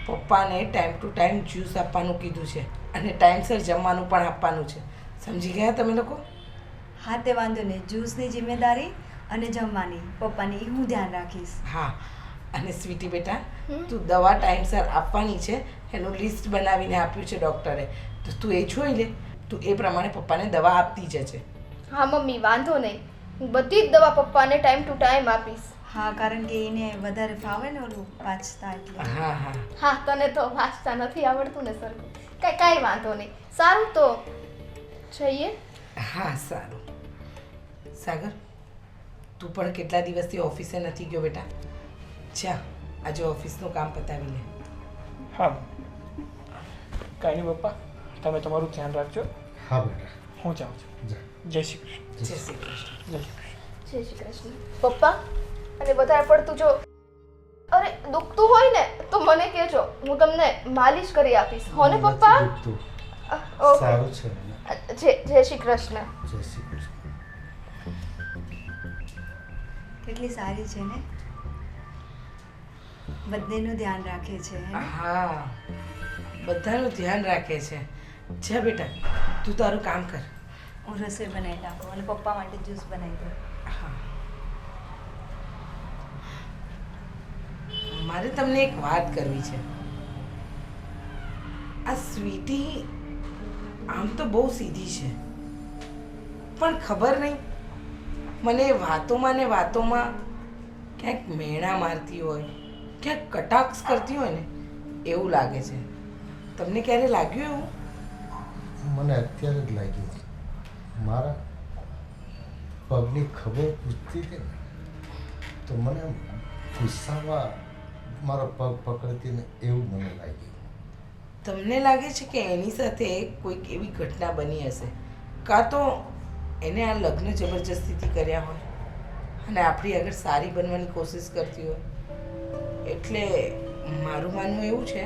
પપ્પાને ટાઈમ ટુ ટાઈમ જ્યુસ આપવાનું કીધું છે અને ટાઈમસર જમવાનું પણ આપવાનું છે. સમજી ગયા તમે લોકો? હા, તે વાંધો નહીં. જ્યુસની જિમ્મેદારી અને જમવાની પપ્પાની એ હું ધ્યાન રાખીશ. હા, અને સ્વીટી બેટા, તું દવા ટાઈમસર આપવાની છે એનું લિસ્ટ બનાવીને આપ્યું છે ડૉક્ટરે, તો તું એ જોઈ લે. તું એ પ્રમાણે પપ્પાને દવા આપતી જજે. હા મમ્મી, વાંધો નહીં. હું બધી જ દવા પપ્પાને ટાઈમ ટુ ટાઈમ આપીશ. હા, કારણ કે એને વધારે ફાવે ને ઓલું વાંચતા એટલે. હા હા હા, તને તો વાંચતા નથી આવડતું ને સરખું. કાંઈ વાંધો નહીં. સારું, તો જઈએ. હા, સારું. સાગર, તું પણ કેટલા દિવસથી ઓફિસે નથી ગયો બેટા? જા, આજે ઓફિસનું કામ પતાવી લે. હા, કાંઈ નહીં પપ્પા, તમે તમારું ધ્યાન રાખજો. હા બેટા, હું જાઉં છું. જા. જય શ્રી કૃષ્ણ. જય શ્રી કૃષ્ણ. જય શ્રી કૃષ્ણ. જય શ્રી કૃષ્ણ. પપ્પા, અને વધારે પડતું જો અરે દુખતું હોય ને તો મને કહેજો, હું તમને માલિશ કરી આપીશ. હો ને પપ્પા? નથી દુખતું. ઓકે. સારું છે. જય શ્રી કૃષ્ણ. જય શ્રી કૃષ્ણ. કેટલી સારી છે ને, બધેનું ધ્યાન રાખે છે. હે ને? હા, બધાનું ધ્યાન રાખે છે. જા બેટા, તું તારું કામ કર. હું રસોઈ બનાવી નાખું અને પપ્પા માટે જ્યુસ બનાવી દઉં. હા. મારે તમને એક વાત કરવી છે. આ સ્વીટી આમ તો બહુ સીધી છે, પણ ખબર નહીં, મને વાતોમાં ને વાતોમાં ક્યાંક મેણા મારતી હોય, ક્યાંક કટાક્ષ કરતી હોય ને એવું લાગે છે. તમને ક્યારે લાગ્યું એવું? મને અત્યારે જ લાગ્યું. મારા પગની ખબર પૂછતી હતી ને તો મને આમ ગુસ્સામાં મારો પગ પકડતી ને એવું મને લાગ્યું. તમને લાગે છે કે એની સાથે કોઈક એવી ઘટના બની હશે, કાં તો એને આ લગ્ન જબરજસ્તીથી કર્યા હોય અને આપણી આગળ સારી બનવાની કોશિશ કરતી હોય. એટલે મારું માનવું એવું છે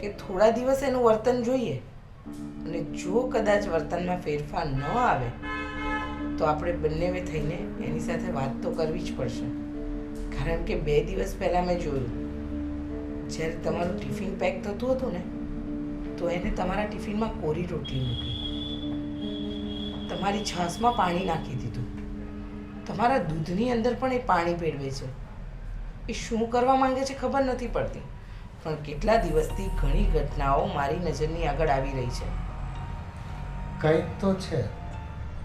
કે થોડા દિવસ એનું વર્તન જોઈએ અને જો કદાચ વર્તનમાં ફેરફાર ન આવે તો આપણે બંનેવે થઈને એની સાથે વાત તો કરવી જ પડશે. કારણ કે 2 દિવસ પહેલાં મેં જોયું, જ્યારે તમારું ટિફિન પેક થતું હતું ને તો એને તમારા ટિફિનમાં કોરી રોટલી મૂકી, તમારી છાશમાં પાણી નાખી દીધું, તમારા દૂધની અંદર પણ એ પાણી ભેળવે છે. એ શું કરવા માંગે છે ખબર નથી પડતી, પણ કેટલા દિવસથી ઘણી ઘટનાઓ મારી નજરની આગળ આવી રહી છે. કંઈક તો છે.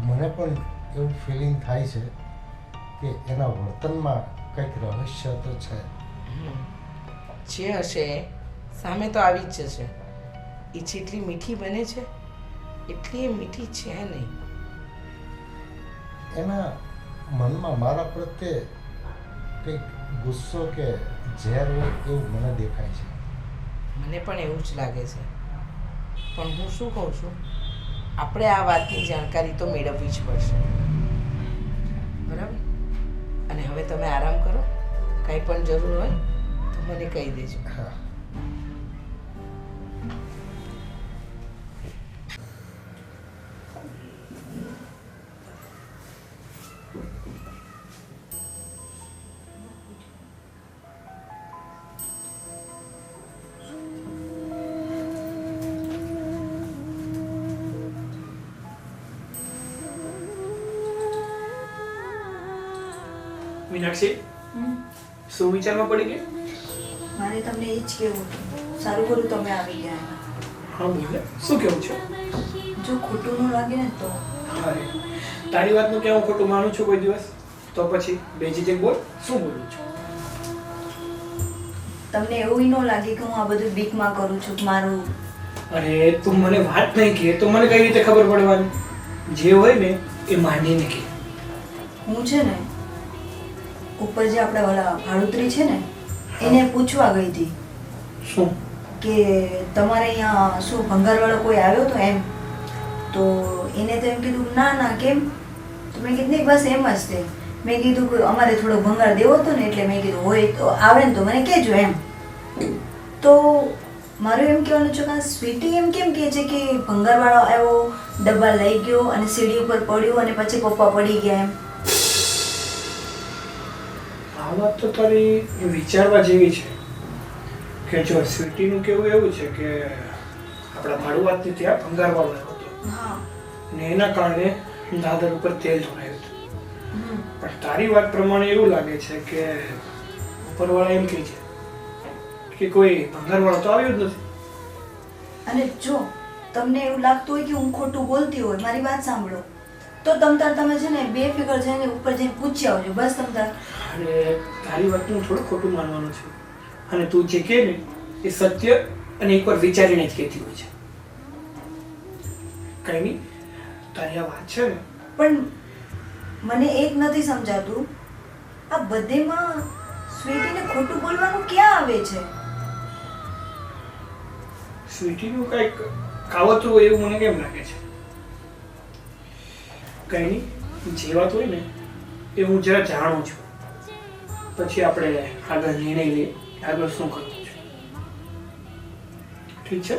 મને પણ એવું ફિલિંગ થાય છે કે એના વર્તનમાં કંઈક રહસ્ય તો છે. જે હશે સામે તો આવી જ જશે. એ જેટલી મીઠી બને છે એટલી એ મીઠી છે નહીં. એના મનમાં મારા પ્રત્યે કંઈક ગુસ્સો કે ઝેર હોય એવું મને દેખાય છે. મને પણ એવું જ લાગે છે, પણ હું શું કહું છું, આપણે આ વાતની જાણકારી તો મેળવવી જ પડશે, બરાબર? અને હવે તમે આરામ કરો, કંઈ પણ જરૂર હોય તો મને કહી દેજો. હા. મીનાક્ષી, શું વિચારમાં પડી ગઈ? મારે તમને એ જ કહેવું હતું. સારું કર્યું તમે આવી ગયા. હા બોલ, શું કેવું છે? જો ખોટું ન લાગે ને તો અરે તારી વાતનું કે હું ખોટું માનું છું કોઈ દિવસ? તો પછી બેજીજક બોલ, શું બોલું છું? તમને એવું ન લાગે કે હું આ બધું બીકમાં કરું છું કે મારું. અરે તું મને વાત નહીં કહે તો મને કઈ રીતે ખબર પડવાની? જે હોય ને એ માનીને કહે. હું છે ને ઉપર જે આપણે ઓલા ભાડુતરી છે ને એને પૂછવા ગઈ હતી શું? કે તમારે અહીંયા શું ભંગારવાળો કોઈ આવ્યો તો એમ. તો એને તો એમ કીધું ના ના કેમ. તો મેં કીધું નહીં બસ એમ જ તે. મેં કીધું કે અમારે થોડો ભંગાર દેવો હતો ને એટલે મેં કીધું હોય તો આવે ને તો મને કહેજો એમ. તો મારું એમ કહેવાનું છે કે આ સ્વીટી એમ કેમ કહે છે કે ભંગારવાળો આવ્યો, ડબ્બા લઈ ગયો અને સીડી ઉપર પડ્યો અને પછી પપ્પા પડી ગયા એમ. આ વાત તો તારી વિચારવા જેવી છે કે જો સ્વીટીનું કેવું એવું છે કે આપણા ભાડુઆતની ત્યાં ભંગારવાળો આવ્યો હતો હા. અને એના કારણે દાદર ઉપર તેલ ઢોળાયું હતું. હમ. પણ તારી વાત પ્રમાણે એવું લાગે છે કે ઉપરવાળા એમ કહે છે કે કોઈ ભંગારવાળો તો આવ્યો જ નથી. અને જો તમને એવું લાગતું હોય કે હું ખોટું બોલતી હોય, મારી વાત સાંભળો, તો તમે છે ને બેફિકર જઈને ઉપર જઈને પૂછી આવજો બસ. અને તારી વાતનું થોડું ખોટું માનવાનું છે, અને તું જે કહે ને એ સત્ય અને એકવાર વિચારીને જ કહેતી હોય છે. કઈ નહીં, તારી આ વાત છે ને, પણ મને એક નથી સમજાતું, આ બધેમાં સ્વીટીને ખોટું બોલવાનું ક્યાં આવે છે? સ્વીટીનું કંઈક કાવતરું હોય એવું મને કેમ લાગે છે. કઈ નહીં, જે વાત હોય ને એ હું જરા જાણું છું, પછી આપણે આગળ નિર્ણય લઈએ આગળ શું કરવું છે. ઠીક છે?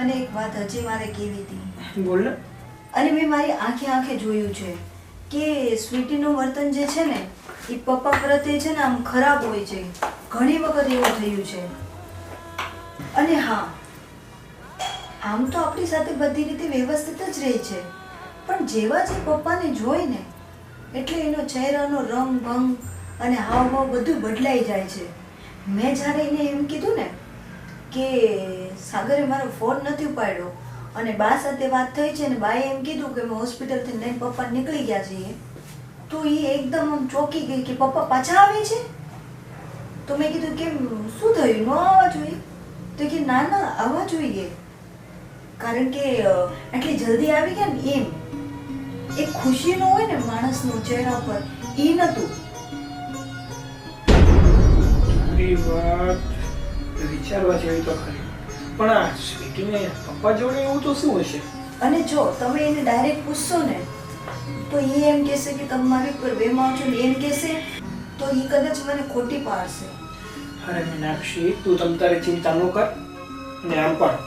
અને એક વાત હજી મારે કહેવી હતી. બોલ ને. અને મેં મારી આંખે જોયું છે કે સ્વીટીનું વર્તન જે છે ને એ પપ્પા પ્રત્યે છે ને આમ ખરાબ હોય છે. ઘણી વખત એવું થયું છે. અને હા, આમ તો આપણી સાથે બધી રીતે વ્યવસ્થિત જ રહે છે, પણ જેવા જે પપ્પાને જોઈ ને એટલે એનો ચહેરાનો રંગ ભંગ અને હાવભાવ બધું બદલાઈ જાય છે. મેં જ્યારે એને એમ કીધું ને કે સાગરે મારો ફોન નથી ઉપાડ્યો અને બા સાથે વાત થઈ છે ને બાએ એમ કીધું કે અમે હોસ્પિટલથી લઈને પપ્પા નીકળી ગયા છીએ, તો એ એકદમ આમ ચોંકી ગઈ કે પપ્પા પાછા આવે છે. તો મેં કીધું કેમ શું થયું, ન આવવા જોઈએ? તો કે ના ના આવવા જોઈએ, કારણ કે આટલી જલ્દી આવી ગયા ને એમ. એક ખુશી નો હોય ને માણસનો ચહેરા પર, એ નતું. તારી વાત વિચારવા જેવી તો ખરી, પણ આ સ્વીટીને પપ્પા જોડે એવું તો શું હશે? અને જો તમે એને ડાયરેક્ટ પૂછશો ને તો એ એમ કહેશે કે તમે મારી ઉપર વેમાવ છો ને એમ કહેશે, તો એ કદાચ મને ખોટી પાડશે. અરે મીનાક્ષી, તું તમ તારી ચિંતા ન કર. ને આમ પણ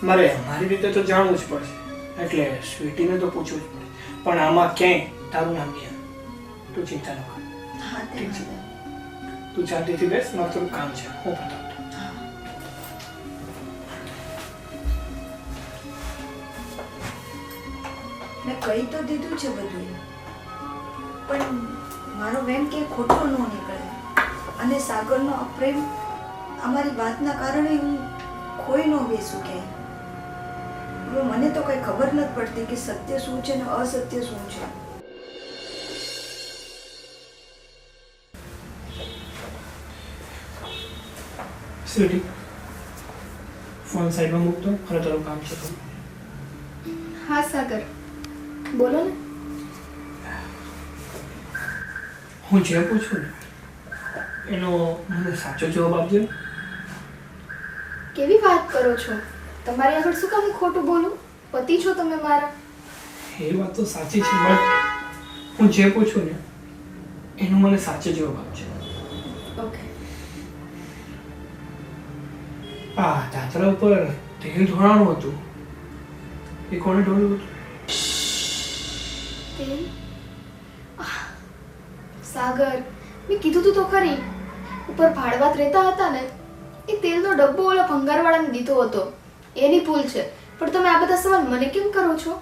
મારે મારી રીતે તો જાણવું જ પડશે, એટલે સ્વીટીને તો પૂછવું જ પડે. પણ આમાં ક્યાંય તારું નામ નહીં આવે. તું ચિંતા ન કર. હા ઠીક છે, તું શાંતિથી બેસ, મારું થોડું કામ છે, હું પતાવતો. મેં કહી તો દીધું છે બધું, પણ મારો વેમ કે ખોટો ન નીકળે. અને સાગરનો આ પ્રેમ અમારી વાતના કારણે હું ખોઈ ન બેસું કે હવે મને તો કંઈ ખબર નથી પડતી કે સત્ય શું છે ને અસત્ય શું છે. સ્વીટી, ફોન સાઈડમાં મૂકતો, અને તારું કામ છે તો. હા સાગર, બોલો ને. હું જે પૂછું ને એનો મને સાચો જવાબ આપજો. કેવી વાત કરો છો? તમારી આગળ શું કામ હું ખોટું બોલું? પતિ છો તમે મારા. એ વાત તો સાચી છે, બટ હું જે પૂછું ને એનો મને સાચો જવાબ આપજો. ઓકે. આ દાદરા ઉપર તેલ ઢોળાણું હતું, એ કોણે ઢોળ્યું હતું? તેલ? સાગર, મેં કીધું તું તો ખરી, ઉપર ભાડવાત રહેતા હતા ને, એ તેલનો ડબ્બો ઓલા ભંગારવાળાને દીધો હતો. એની ભૂલ છે. પણ તમે આ બધા સવાલ મને કેમ કરો છો?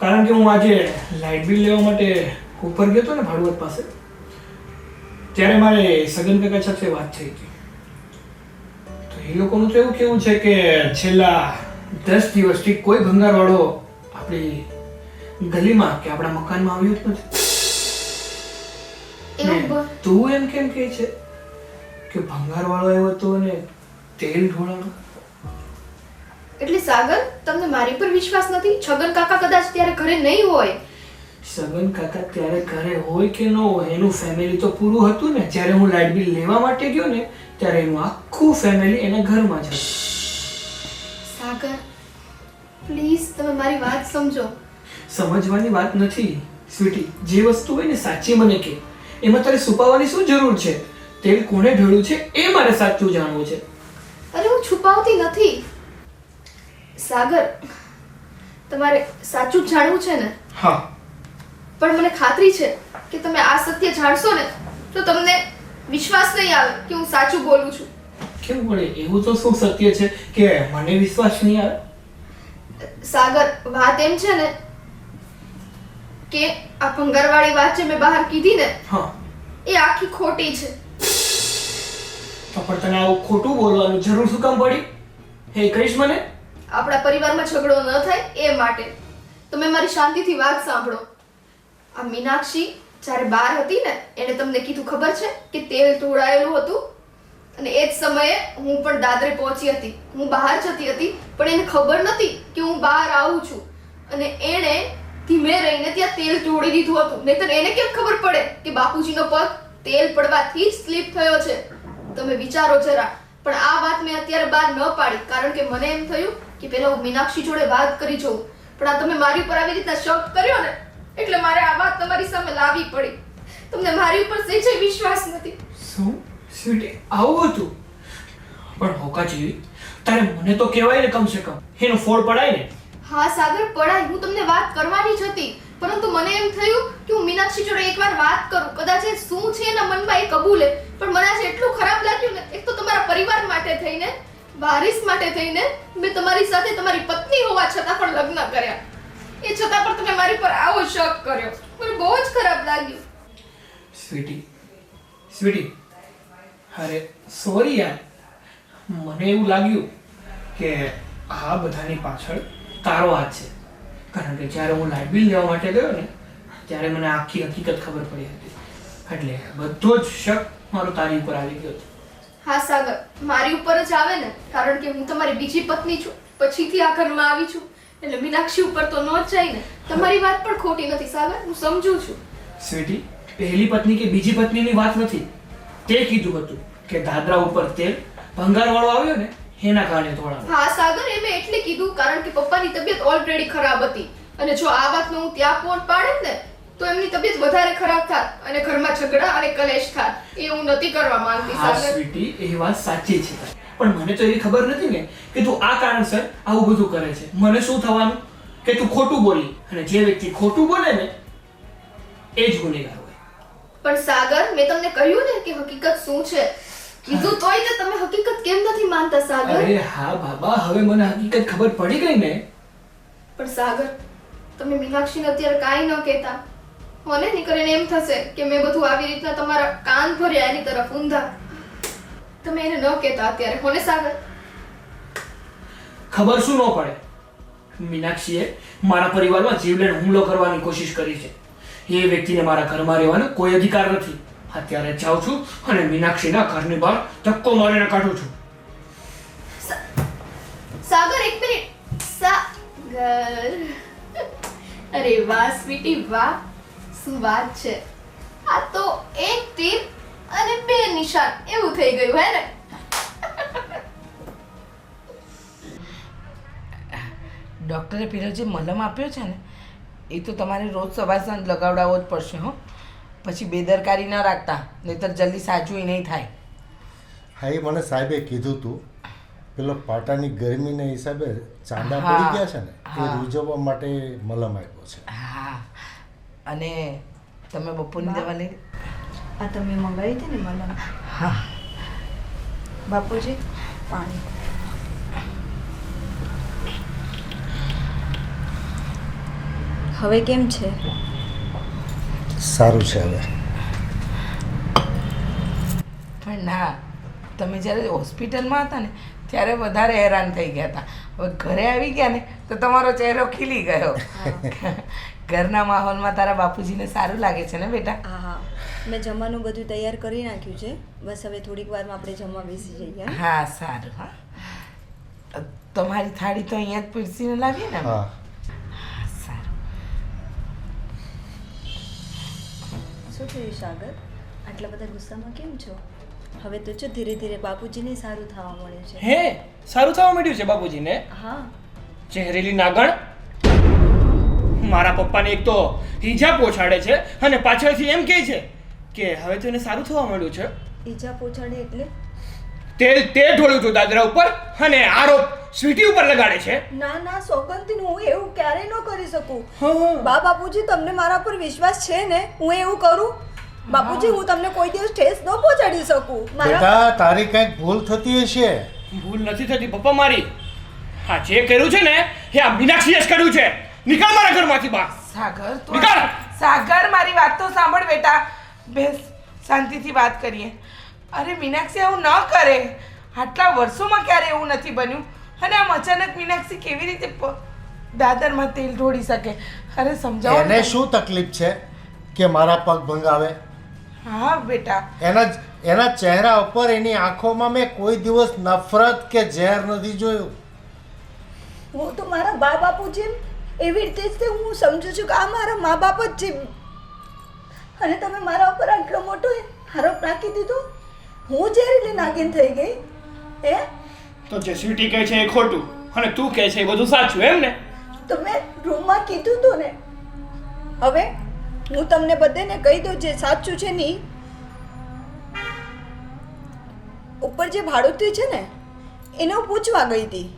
કારણ કે હું આજે લાઇટ બિલ લેવા માટે ઉપર ગયો હતો ને ભાડવત પાસે, ત્યારે મારે સગન કાકા સાથે વાત થઈ હતી. તો એ લોકોનું તો એવું કેવું છે કે છેલ્લા 10 દિવસથી કોઈ ભંગારવાળો આપણી ગલીમાં કે આપણા મકાનમાં આવ્યો જ નથી. એવું તું એમ કેમ કહે છે કે ભંગારવાળો આવ્યો હતો અને તેલ ઢોળાણું? એટલે સાગર, તમને મારી પર વિશ્વાસ નથી? છગન કાકા કદાચ ત્યારે ઘરે નહીં હોય. સગન કાકા ત્યારે ઘરે હોય કે ન હોય, એનું ફેમિલી તો પૂરું હતું ને. જ્યારે હું લાઇટ બિલ લેવા માટે ગયો ને ત્યારે એનું આખું ફેમિલી એના ઘરમાં જ હતું. સાગર, પ્લીઝ તમે મારી વાત સમજો. સમજવાની વાત નથી સ્વીટી, જે વસ્તુ હોય ને સાચી મને કે. એમાં તારે છુપાવવાની શું જરૂર છે? તેલ કોણે ઢોળ્યું છે એ મારે સાચું જાણવું છે. અરે હું છુપાવતી નથી સાગર, તમારે સાચું જ જાણવું છે ને? હા. પણ મને ખાતરી છે કે તમે આ સત્ય જાણશો ને તો તમને વિશ્વાસ નહીં આવે કે હું સાચું બોલું છું. કેમ પડે? એવું તો શું સત્ય છે કે મને વિશ્વાસ નહીં આવે? સાગર, વાત એમ છે ને કે આ ભંગારવાળી વાત જે મેં બહાર કીધી ને, હા, એ આખી ખોટી છે. તો પણ તને આવું ખોટું બોલવાની જરૂર શું કામ પડી? હે કહીશ મને? આપણા પરિવારમાં ઝઘડો ન થાય એ માટે. તમે મારી શાંતિથી વાત સાંભળો. આ મીનાક્ષી જ્યારે બહાર હતી ને, એણે તમને કીધું ખબર છે કે તેલ ઢોળાયેલું હતું, અને એ જ સમયે હું પણ દાદરે પહોંચી હતી. હું બહાર જતી હતી, પણ એને ખબર નથી કે હું બહાર આવું છું, અને એણે ધીમે રહીને ત્યાં તેલ ઢોળી દીધું હતું. નહીંતર એને કેમ ખબર પડે કે બાપુજીનો પગ તેલ પડવાથી જ સ્લીપ થયો છે? તમે વિચારો જરા. પણ આ વાત મેં અત્યારે બહાર ન પાડી, કારણ કે મને એમ થયું કે પહેલા હું મીનાક્ષી જોડે વાત કરી જોઉં. પણ આ તમે મારી ઉપર આવી રીતના શક કર્યો ને, એટલે મારે આ વાત તમારી સામે લાવવી પડી. તમને મારી ઉપર સહેજે વિશ્વાસ નથી. શું સ્વીટી, આવું હતું? પણ હોકા જેવી તારે મને તો કહેવાય ને, કમ સે કમ એનો ફોડ પડાય ને. હા સાગર, પડાય. હું તમને વાત કરવાની જ હતી, પરંતુ મને એમ થયું કે હું મીનાક્ષી જોડે એકવાર વાત કરું, કદાચ એ શું છે એના મનમાં એ કબૂલે. પણ મને આજે એટલું ખરાબ લાગ્યું ને, એક તો તમારા પરિવાર માટે થઈને, વારિસ માટે થઈને મેં તમારી સાથે તમારી પત્ની હોવા છતાં પણ લગ્ન કર્યા. એ છતાં પણ તમે મારી પર આવો શક કર્યો. મને બહુ જ ખરાબ લાગ્યું. સ્વીટી, સ્વીટી, અરે સોરી યાર. મને એવું લાગ્યું કે આ બધાની પાછળ તારો હાથ છે. કારણ કે જ્યારે હું લાઇટ બિલ લેવા માટે ગયો ને, ત્યારે મને આખી હકીકત ખબર પડી હતી. એટલે બધો જ શક મારો તારી ઉપર આવી ગયો હતો. હા સાગર, મારી ઉપર જ આવે ને, કારણ કે હું તમારી બીજી પત્ની છું, પછીથી આ ઘરમાં આવી છું, એટલે મીનાક્ષી ઉપર તો ન જ જાય ને. તમારી વાત પણ ખોટી નથી સાગર, હું સમજુ છું. સ્વીટી, પહેલી પત્ની કે બીજી પત્નીની વાત નથી. તે કીધું હતું કે દાદરા ઉપર તેલ ભંગારવાળો આવ્યો ને એના કારણે ઢોળાણું. હા સાગર, એ મેં એટલે કીધું કારણ કે પપ્પાની તબિયત ઓલરેડી ખરાબ હતી, અને જો આ વાતનો હું ત્યાં પહોંચ પાડે ને તો એમની તબિયત વધારે ખરાબ થાત અને ઘરમાં ઝઘડા અને કલેશ થાત. એ હું નથી કરવા માંગતી હા સાગર. સ્વીટી, એ વાત સાચી છે, પણ મને તો એવી ખબર નથી ને કે તું આ કારણસર આવું બધું કરે છે. મને શું થવાનું કે તું ખોટું બોલી, અને જે વ્યક્તિ ખોટું બોલે ને એ જ ગુનેગાર હોય. પણ સાગર, મેં તમને કહ્યું ને કે હકીકત શું છે. કીધું તોય ને તમે હકીકત કેમ નથી માનતા સાગર? અરે હા બાબા, હવે મને હકીકત ખબર પડી ગઈ ને. પણ સાગર, તમે મીનાક્ષીને અત્યારે કાંઈ ન કહેતા મને નીકળીને એમ થશે કે મેં બધું આવી રીતના તમારા કાન ભર્યા એની તરફ ઊંધા. તમે એને ન કહેતા અત્યારે હોને સાગર. ખબર શું ન પડે, મીનાક્ષીએ મારા પરિવારમાં જીવલેણ હુમલો કરવાની કોશિશ કરી છે. એ વ્યક્તિને મારા ઘરમાં રહેવાનો કોઈ અધિકાર નથી. અત્યારે જાઉં છું અને મીનાક્ષીના ઘરની બહાર ધક્કો મારીને કાઢું છું. સાગર એક મિનિટ. સાગર, અરે વાહ સ્વીટી વાહ, શું વાત છે. આ તો એક તીર અને બે નિશાન એવું થઈ ગયું હે ને. ડૉક્ટરે પેલો જે મલમ આપ્યો છે ને એ તો તમારે રોજ સવાર સાંજ લગાવડાવવો જ પડશે હો. પછી બેદરકારી ન રાખતા, નહીંતર જલ્દી સાચું નહીં થાય. હા, એ મને સાહેબે કીધું હતું, પેલો પાટાની ગરમીને હિસાબે ચાંદા પડી ગયા છે ને, એ રૂજવવા માટે મલમ આપ્યો છે. હા, અને તમે બપોરની દવા લઈ? આ તમે મંગાવી હતી ને મલમ? હા. બાપુજી પાણી. હવે કેમ છે? સારું છે હવે. પણ ના, તમે જ્યારે હોસ્પિટલમાં હતા ને ત્યારે વધારે હેરાન થઈ ગયા હતા. હવે ઘરે આવી ગયા ને તો તમારો ચહેરો ખીલી ગયો. ઘરના માહોલમાં તારા બાપુજીને સારું લાગે છે ને બેટા? હા હા, મેં જમવાનું બધું તૈયાર કરી નાખ્યું છે. બસ હવે થોડીક વારમાં આપણે જમવા બેસી જઈએ. હા સારું. હા, તમારી થાળી તો અહીંયા જ પીરસીને લાવીએ ને? હા. સારું. શું થયું સાગર? આટલા બધા ગુસ્સામાં કેમ છો? હવે તો જો ધીરે ધીરે બાપુજીને સારું થવા મળ્યું છે. હે, સારું થવા માંડ્યું છે બાપુજીને? હા. ચહેરેલી નાગણ મારા પપ્પાને એક તો ઈજા પહોંચાડે છે અને પાછળથી એમ કહે છે કે હવે તો એને સારું થવા માંડ્યું છે. ઈજા પહોંચાડે એટલે? તેલ ઢોળ્યું હતું દાદરા ઉપર અને આરોપ સ્વીટી ઉપર લગાડે છે. ના ના સોગંદથી હું એવું ક્યારેય ન કરી શકું. હા. બાપુજી તમને મારા પર વિશ્વાસ છે ને? હું એવું કરું? બાપુજી હું તમને કોઈ દિવસ ઠેસ ન પહોંચાડી શકું. બેટા, તારી કંઈક ભૂલ થતી હશે. ભૂલ નથી થતી પપ્પા મારી. હા, જે કર્યું છે ને એ આ મીનાક્ષીએ જ કર્યું છે. નીકળ મારા ઘરમાંથી બહાર. સાગર તું નીકળ. સાગર, મારી વાત તો સાંભળ બેટા. બેસ, શાંતિથી વાત કરીએ. અરે મીનાક્ષી આવું ન કરે. આટલા વર્ષોમાં ક્યારે એવું નથી બન્યું. અને આમ અચાનક મીનાક્ષી કેવી રીતે દાદરમાં તેલ ઢોળી શકે? અરે સમજાવો એને શું તકલીફ છે કે મારા પગ ભંગાવે? હા બેટા, એના ચહેરા ઉપર, એની આંખોમાં મેં કોઈ દિવસ નફરત કે ઝેર નથી જોયું. હું તો મારા બાપુજી એવી રીતે જ હું સમજુ છું કે આ મારા મા બાપ જ છે. અને તમે મારા ઉપર આટલો મોટો આરોપ નાખી દીધો. હું ઝેરીલી નાગીન થઈ ગઈ. તો જે સ્વીટી કહે છે એ ખોટું અને તું કહે છે એ બધું સાચું, એમ ને? તો મેં રૂમમાં કીધું તું ને. હવે હું તમને બધાને કહી દઉં જે સાચું છે નહીં. ઉપર જે ભાડુતી છે ને એને હું પૂછવા ગઈ હતી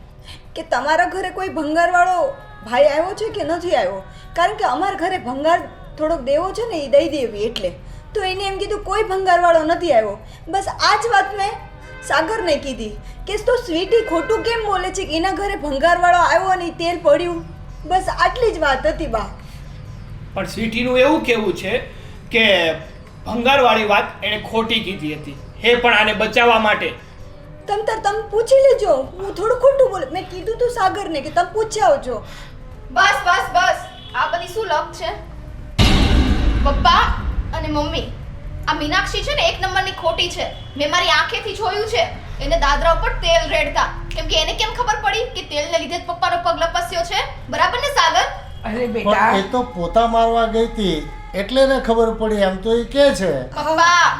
કે તમારા ઘરે કોઈ ભંગારવાળો ભાઈ આવ્યો છે કે નથી આવ્યો, કારણ કે અમારા ઘરે ભંગાર થોડોક દેવો છે ને એ દઈ દેવી એટલે. તો એને એમ કીધું કોઈ ભંગારવાળો નથી આવ્યો. બસ આ જ વાત મેં સાગરને કીધી કે તો સ્વીટી ખોટું કેમ બોલે છે કે એના ઘરે ભંગારવાળો આવ્યો અને તેલ પડ્યું. બસ આટલી જ વાત હતી બા. પણ સ્વીટીનું એવું કહેવું છે કે ભંગારવાળી વાત એણે ખોટી કીધી હતી, એ પણ આને બચાવવા માટે. તમે પૂછી લેજો. હું થોડું ખોટું બોલે. મેં કીધું તું સાગરને કે તમે પૂછી આવજો. બસ બસ બસ, આ બધી શું લપ છે? પપ્પા અને મમ્મી, આ મીનાક્ષી છે ને એક નંબરની ખોટી છે. મેં મારી આંખેથી જોયું છે એને દાદરા ઉપર તેલ રેડતા. કેમ કે એને કેમ ખબર પડી કે તેલને લીધે જ પપ્પાનો પગ લપસ્યો છે? બરાબર ને સાગર? અરે બેટા, પણ એ તો પોતા મારવા ગઈ હતી એટલે ને ખબર પડી, એમ તો એ કહે છે. પપ્પા,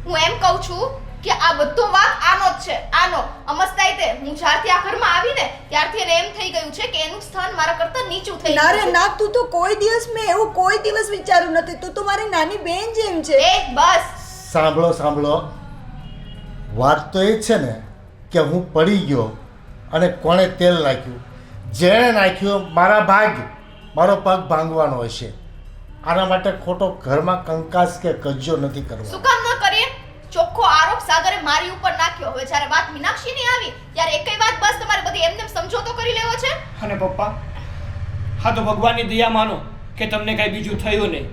હું એમ કહું છું કે આ બધો વાંક આનો જ છે, આનો. અમસ્તાઈ તે હું જ્યારથી આ ઘરમાં આવીને ત્યારથી એને એમ થઈ ગયું છે કે એનું સ્થાન મારા કરતા નીચું થઈ ના ગયું રે છે. ના, તું તો કોઈ દિવસ મેં એવું કોઈ દિવસ વિચાર્યું નથી. તું તો મારી નાની બેન જેમ છે. એ બસ. સાંભળો, વાત તો એ જ છે ને કે હું પડી ગયો અને કોણે તેલ નાખ્યું? જેણે નાખ્યું મારા ભાગ, મારો પગ ભાંગવાનો હશે. આના માટે ખોટો ઘરમાં કંકાસ કે કજ્જો નથી કરવો. શું કામ ન કરીએ? ચોખ્ખો આરોપ સાગરે મારી ઉપર નાખ્યો. હવે જ્યારે વાત મીનાક્ષીની આવી ત્યારે એકઈ વાત બસ તમારે બધી એમને સમજોતો કરી લેવો છે. અને પપ્પા, હા તો ભગવાનની દયા માનો કે તમને કાંઈ બીજું થયું નહીં,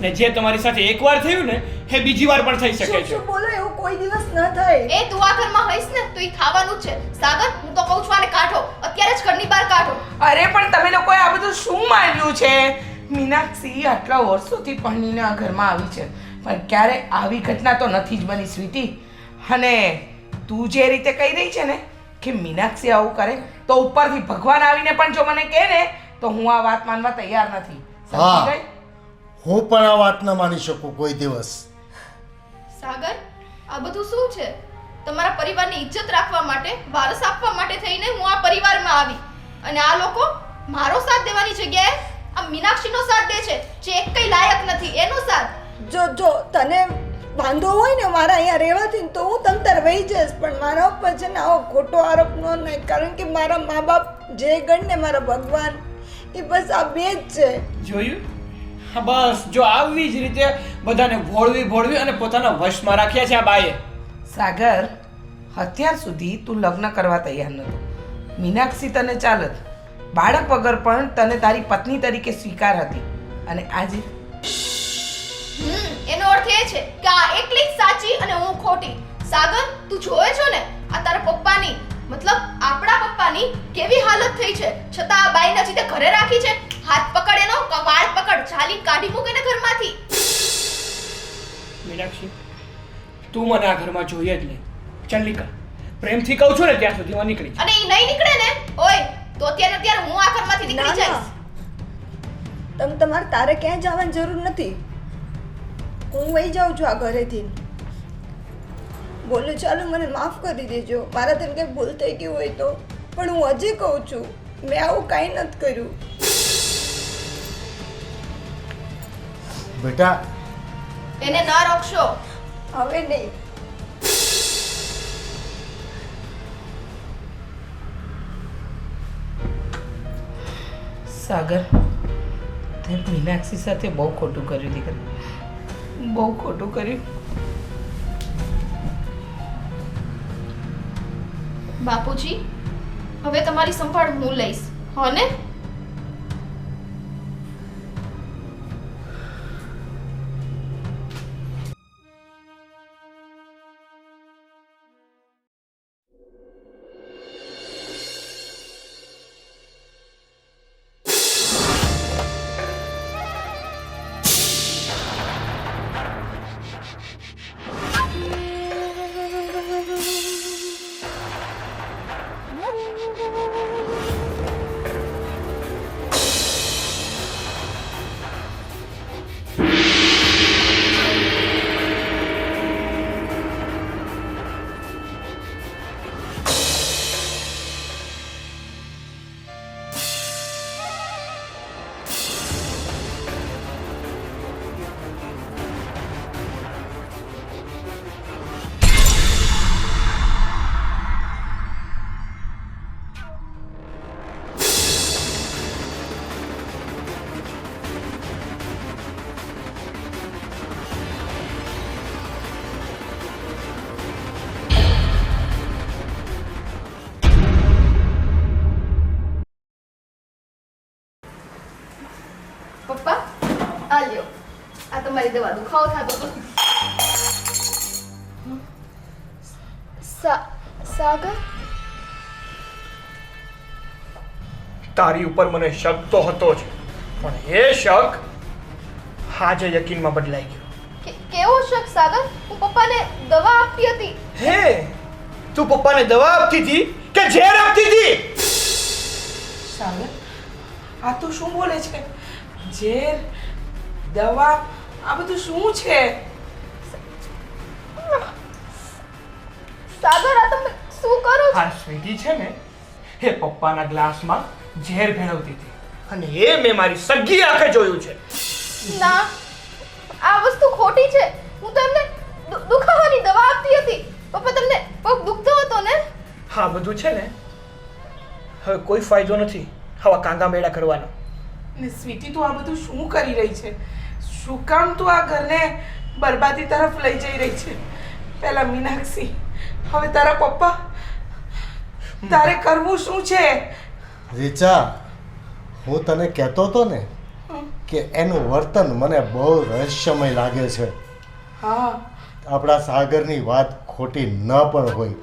ને જે તમારી સાથે એકવાર થયું ને એ બીજી વાર પણ થઈ શકે છે. શું બોલો, એવું કોઈ દિવસ ન થાય. એ તું આ ઘરમાં હઈશ ને તો એ ખાવાનું જ છે. સાગર, હું તો કહું છું આને કાઢો, અત્યારે જ ઘરની બહાર કાઢો. અરે પણ તમે લોકોએ આ બધું શું માન્યું છે? મીનાક્ષી આટલા વર્ષોથી પરણીને આ ઘરમાં આવી છે, પણ ક્યારે આવી ઘટના તો નથી જ બની સ્વીટી. અને તું જે રીતે કહી રહી છે ને કે મીનાક્ષી આવું કરે તો ઉપરથી ભગવાન આવીને પણ જો મને કહે ને તો હું આ વાત માનવા તૈયાર નથી. સમજી હા. ગઈ? હું પણ આ વાત ન માની શકું કોઈ દિવસ. સાગર, આ બધું શું છે? તમારા પરિવારની ઇજ્જત રાખવા માટે, વારસ આપવા માટે થઈને હું આ પરિવારમાં આવી, અને આ લોકો મારો સાથ દેવાની જગ્યાએ આ મીનાક્ષીનો સાથ દે છે, જે એક કઈ લાયક નથી એનો સાથ. જો તને વાંધો હોય ને મારા અહીંયા રહેવાથી તો હું તમ તાર વહી જઈશ, પણ મારા ઉપર છે ને આવો ખોટો આરોપ ન નાખ, કારણ કે મારા મા બાપ જે ગણ ને મારા ભગવાન એ બસ આ બે જ છે. જોયું? હા બસ, જો આવી જ રીતે બધાને ભોળવી અને પોતાના વશમાં રાખ્યા છે આ બાએ. સાગર, અત્યાર સુધી તું લગ્ન કરવા તૈયાર નતો. મીનાક્ષી તને ચાલત, બાળક વગર પણ તને તારી પત્ની તરીકે સ્વીકાર હતી, અને આજે એનો અર્થ એ છે કે આ એકલી જ સાચી અને હું ખોટી. સાગર, તું જોવે છો ને આ તારા પપ્પાની, મતલબ આપણા પપ્પાની કેવી હાલત થઈ છે, છતાં આ બાઈને જીતે ઘરે રાખી છે. હાથ પકડ એનો, વાળ પકડ, ચાલી કાઢી મૂકે ને ઘરમાંથી. મીનાક્ષી, તું મને આ ઘરમાં જોઈએ જ નહીં. ચાલ નીકળ. પ્રેમથી કહું છું ને ત્યાં સુધીમાં નીકળી જા. અને એ નહીં નીકળે ને, ઓય તો અત્યારે હું આ ઘરમાંથી નીકળી ના, જઈશ. તમારે તારે ક્યાંય જવાની જરૂર નથી. હું વહી જાઉં છું આ ઘરેથી. બોલો, ચાલો મને માફ કરી દેજો, મારાથી કંઈ ભૂલ થઈ ગઈ હોય તો, પણ હું હજી કહું છું મેં આવું કાંઈ નથી કર્યું. બેટા, એને ના રોકશો. હવે નહીં. સાગર, તે મીનાક્ષી સાથે બહુ ખોટું કર્યું દીકરા, બહુ ખોટું કર્યું. બાપુજી, હવે તમારી સંભાળ હું લઈશ, હો ને? પપ્પા, આ લ્યો, આ તમારી દવા, દુખાવો થતો હતો. સાગર, તારી ઉપર મને શક તો હતો જ, પણ એ શક આજે યકીનમાં બદલાઈ ગયો. કેવો શક સાગર? હું પપ્પાને દવા આપતી હતી. હે, તું પપ્પાને દવા આપતી હતી કે ઝેર આપતી હતી? સાગર, આ તું શું બોલે છે? ઝેર, દવા, આ બધું શું છે? સાગર, આ તમે શું કરો છો? આ સ્વીટી છે ને, એ પપ્પાના ગ્લાસમાં ઝેર ભેળવતી હતી, અને એ મેં મારી સગી આંખે જોયું છે. ના, આ વસ્તુ ખોટી છે. હું તો એમને દુખાવાની દવા આપતી હતી. પપ્પા, તમને પગ દુખતો હતો ને? હા, બધું છે ને, હવે કોઈ ફાયદો નથી આવા કાંગા મેળા કરવાનો. ને સ્વીટી, તું આ બધું શું કરી રહી છે? શું કામ તું આ ઘરને બરબાદી તરફ લઈ જઈ રહી છે? પહેલા મીનાક્ષી, હવે તારા પપ્પા. તારે કરવું શું છે? રીચા, હું તને કહેતો હતો ને કે એનું વર્તન મને બહુ રહસ્યમય લાગે છે. હા. આપણા સાગરની વાત ખોટી ન પણ હોય.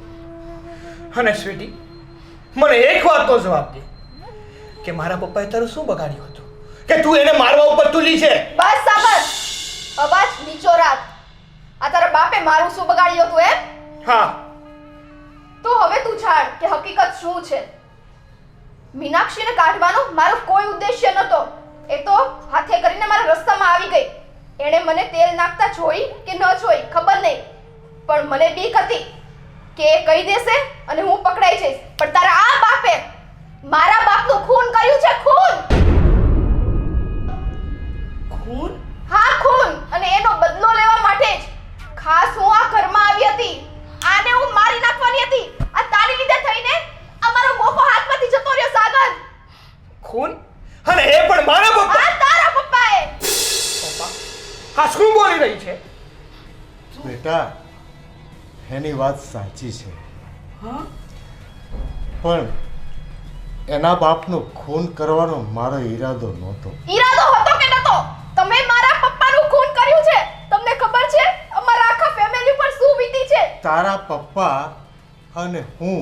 અને સ્વીટી, મને એક વાતનો જવાબ દે કે મારા પપ્પાએ તારું શું બગાડ્યું હતું કે તું એને મારવા ઉપર તુલી છે? બસ સાબર, અવાજ નીચો રાખ. આ તારા બાપે મારું શું બગાડ્યું હતું એમ? હા. તો હવે તું જાણ કે હકીકત શું છે. મીનાક્ષીને કાઢવાનો મારો કોઈ ઉદ્દેશ્ય નહોતો. એ તો હાથે કરીને મારા રસ્તામાં આવી ગઈ. એણે મને તેલ નાખતા જોઈ કે ન જોઈ ખબર નહીં, પણ મને બીક હતી કે એ કહી દેશે અને હું પકડાઈ જઈશ. પણ તારા આ બાપે મારા બાપનું ખૂન કર્યું છે. ખૂન? હા, ખૂન. અને એનો બદલો લેવા માટે જ ખાસ હું આ ઘરમાં આવી હતી. આને હું મારી નાખવાની હતી. આ તારી લીધે થઈને અમારો મોકો હાથમાંથી જતો રહ્યો સાગર. ખૂન? અને એ પણ મારા પપ્પા? આ તારા પપ્પાએ. પપ્પા, આ શું બોલી રહી છે? બેટા, એની વાત સાચી છે, હા. પણ એના બાપનું ખૂન કરવાનો મારો ઈરાદો નહોતો. ઈરાદો હતો કે નતો? તમે મારા પપ્પાનું ખૂન કર્યું છે. તમને ખબર છે અમારા આખા ફેમિલી પર શું વીતી છે? તારા પપ્પા અને હું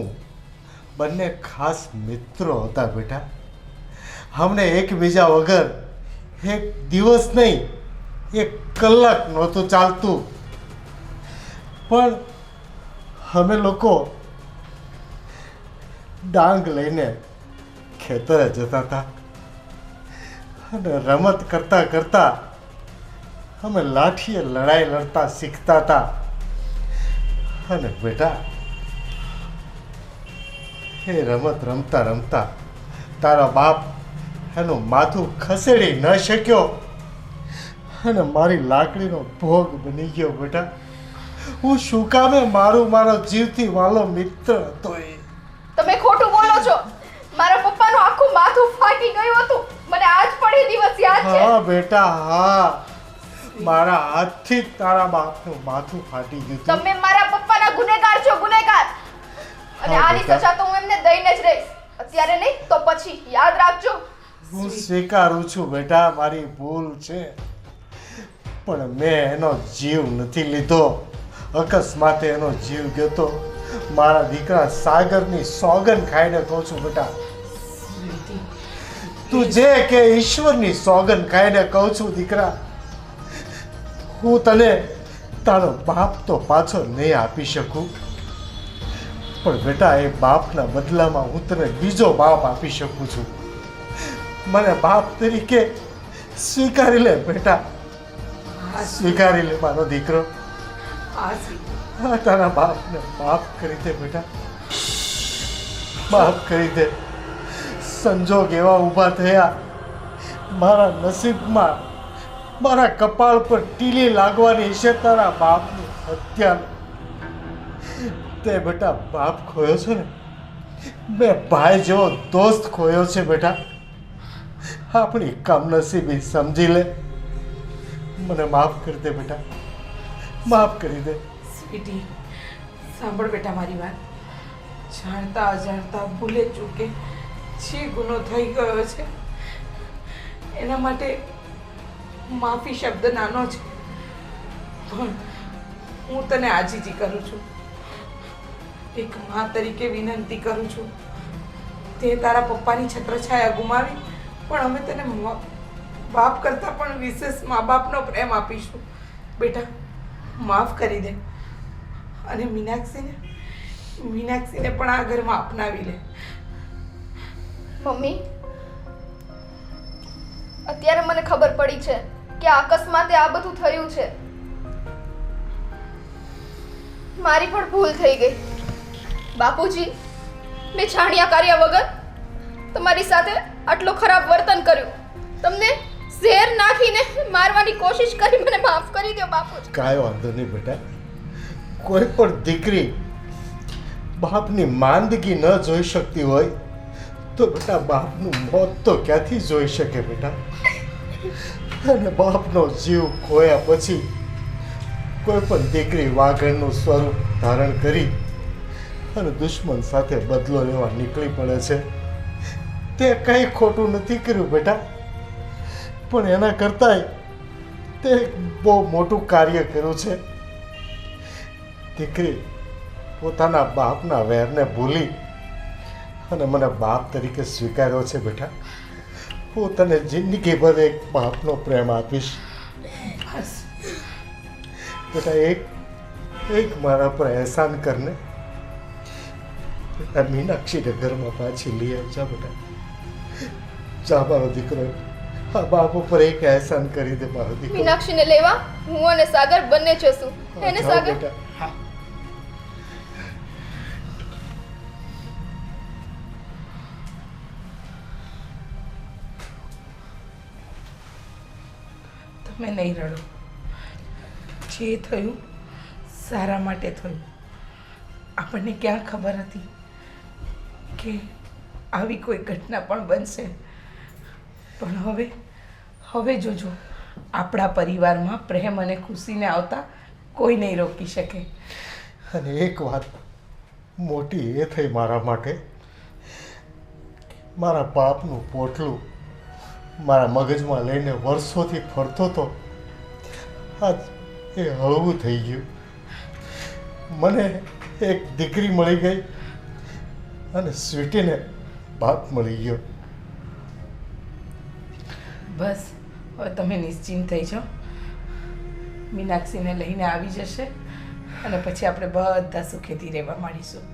બંને ખાસ મિત્રો હતા બેટા. અમને એકબીજા વગર એક દિવસ નહીં, એક કલાક નહોતું ચાલતું. પણ અમે લોકો ડાંગ લઈને ખેતરે જતા હતા અને રમત કરતા કરતા અમે લાઠીએ લડાઈ લડતા શીખતા હતા. અને બેટા, એ રમત રમતા રમતા તારા બાપ એનું માથું ખસેડી ન શક્યો અને મારી લાકડીનો ભોગ બની ગયો. બેટા, હું શું કામે મારો જીવથી વાલો મિત્ર હતો એ. તમે ખોટું બોલો છો. મારા પપ્પાનું આખું માથું ફાટી ગયું હતું. મને આજ પણ એ દિવસ યાદ છે. હા બેટા, હા, મારા હાથથી જ તારા બાપનું માથું ફાટી ગયું હતું. તમે મારા પપ્પાના ગુનેગાર છો, ગુનેગાર. અને હા, આની બેટા. સજા તો હું એમને દઈને જ રહીશ. અત્યારે નહીં તો પછી. યાદ રાખજો. હું સ્વીકારું છું બેટા, મારી ભૂલ છે, પણ મેં એનો જીવ નથી લીધો. અકસ્માતે એનો જીવ ગયો તો. મારા દીકરા સાગરની સોગન ખાઈને કહું છું બેટા, તું જે કે ઈશ્વરની સોગન ખાઈને કહું છું દીકરા, હું તને તારો બાપ તો પાછો નહીં આપી શકું, પણ બેટા એ બાપના બદલામાં હું તને બીજો બાપ આપી શકું છું. મને બાપ તરીકે સ્વીકારી લે બેટા, સ્વીકારી લે મારો દીકરો. તારા બાપને માફ કરી દે બેટા, માફ કરી દે. સંજોગ એવા ઊભા થયા મારા નસીબમાં, મારા કપાળ પર ટીલી લાગવાની છે તારા બાપની હત્યા. તે બેટા બાપ ખોયો છે ને, મેં ભાઈ જેવો દોસ્ત ખોયો છે બેટા. આપણી કમનસીબી સમજી લે. મને માફ કરી દે બેટા, માફ કરી દે. સ્વીટી, સાંભળ બેટા મારી વાત. જાણતા અજાણતા ભૂલે ચૂકે જે ગુનો થઈ ગયો છે એના માટે માફી શબ્દ નાનો છે, પણ હું તને આજીજી કરું છું. એક મા તરીકે વિનંતી કરું છું. તે તારા પપ્પાની છત્રછાયા ગુમાવી, પણ અમે તને બાપ કરતાં પણ વિશેષ મા બાપનો પ્રેમ આપીશું. બેટા, માફ કરી દે. અને મીનાક્ષીને પણ આ ઘરમાં અપનાવી લે. મમ્મી, અત્યારે મને ખબર પડી છે કે આ અકસ્માતે આ બધું થયું છે. મારી પણ ભૂલ થઈ ગઈ. બાપુજી, મેં છાણિયા કાર્ય વગર તમારી સાથે આટલું ખરાબ વર્તન કર્યું. તમને ઝેર નાખીને મારવાની કોશિશ કરી. મને માફ કરી દો બાપુજી. કાંઈ વાંધો નહીં બેટા. કોઈ પણ દીકરી બાપની માંદગી ન જોઈ શકતી હોય તો બેટા બાપનું મોત તો ક્યાંથી જોઈ શકે બેટા. અને બાપનો જીવ ખોયા પછી કોઈ પણ દીકરી વાઘણનું સ્વરૂપ ધારણ કરી અને દુશ્મન સાથે બદલો લેવા નીકળી પડે છે. તે કંઈ ખોટું નથી કર્યું બેટા, પણ એના કરતાંય તે બહુ મોટું કાર્ય કર્યું છે. દીકરી પોતાના બાપના વેરને ભૂલી અને મને બાપ તરીકે સ્વીકાર્યો છે. બેટા, હું તને જિંદગીભર એક બાપનો પ્રેમ આપીશ. બસ બેટા, એક મારા પર એહસાન કરને. બેટા, મીનાક્ષીને ઘરમાં પાછી લઈ આવજા. બેટા, જા મારો દીકરો, આ બાપ ઉપર એક એહસાન કરી દે મારો દીકરો. મીનાક્ષીને લેવા હું અને સાગર બંને જશું. એને જાઓ સાગર બેટા. હા તમે નહીં રડો. જે થયું સારા માટે થયું. આપણને ક્યાં ખબર હતી કે આવી કોઈ ઘટના પણ બનશે. પણ હવે જોજો, આપણા પરિવારમાં પ્રેમ અને ખુશીને આવતા કોઈ નહીં રોકી શકે. અને એક વાત મોટી એ થઈ મારા માટે, મારા બાપનું પોટલું મારા મગજમાં લઈને વર્ષોથી ફરતો હતો, આજ એ હળવું થઈ ગયું. મને એક દીકરી મળી ગઈ અને સ્વીટીને બાપ મળી ગયો. બસ હવે તમે નિશ્ચિંત થઈ જાઓ. મીનાક્ષીને લઈને આવી જશે અને પછી આપણે બધા સુખેથી રહેવા માંડીશું.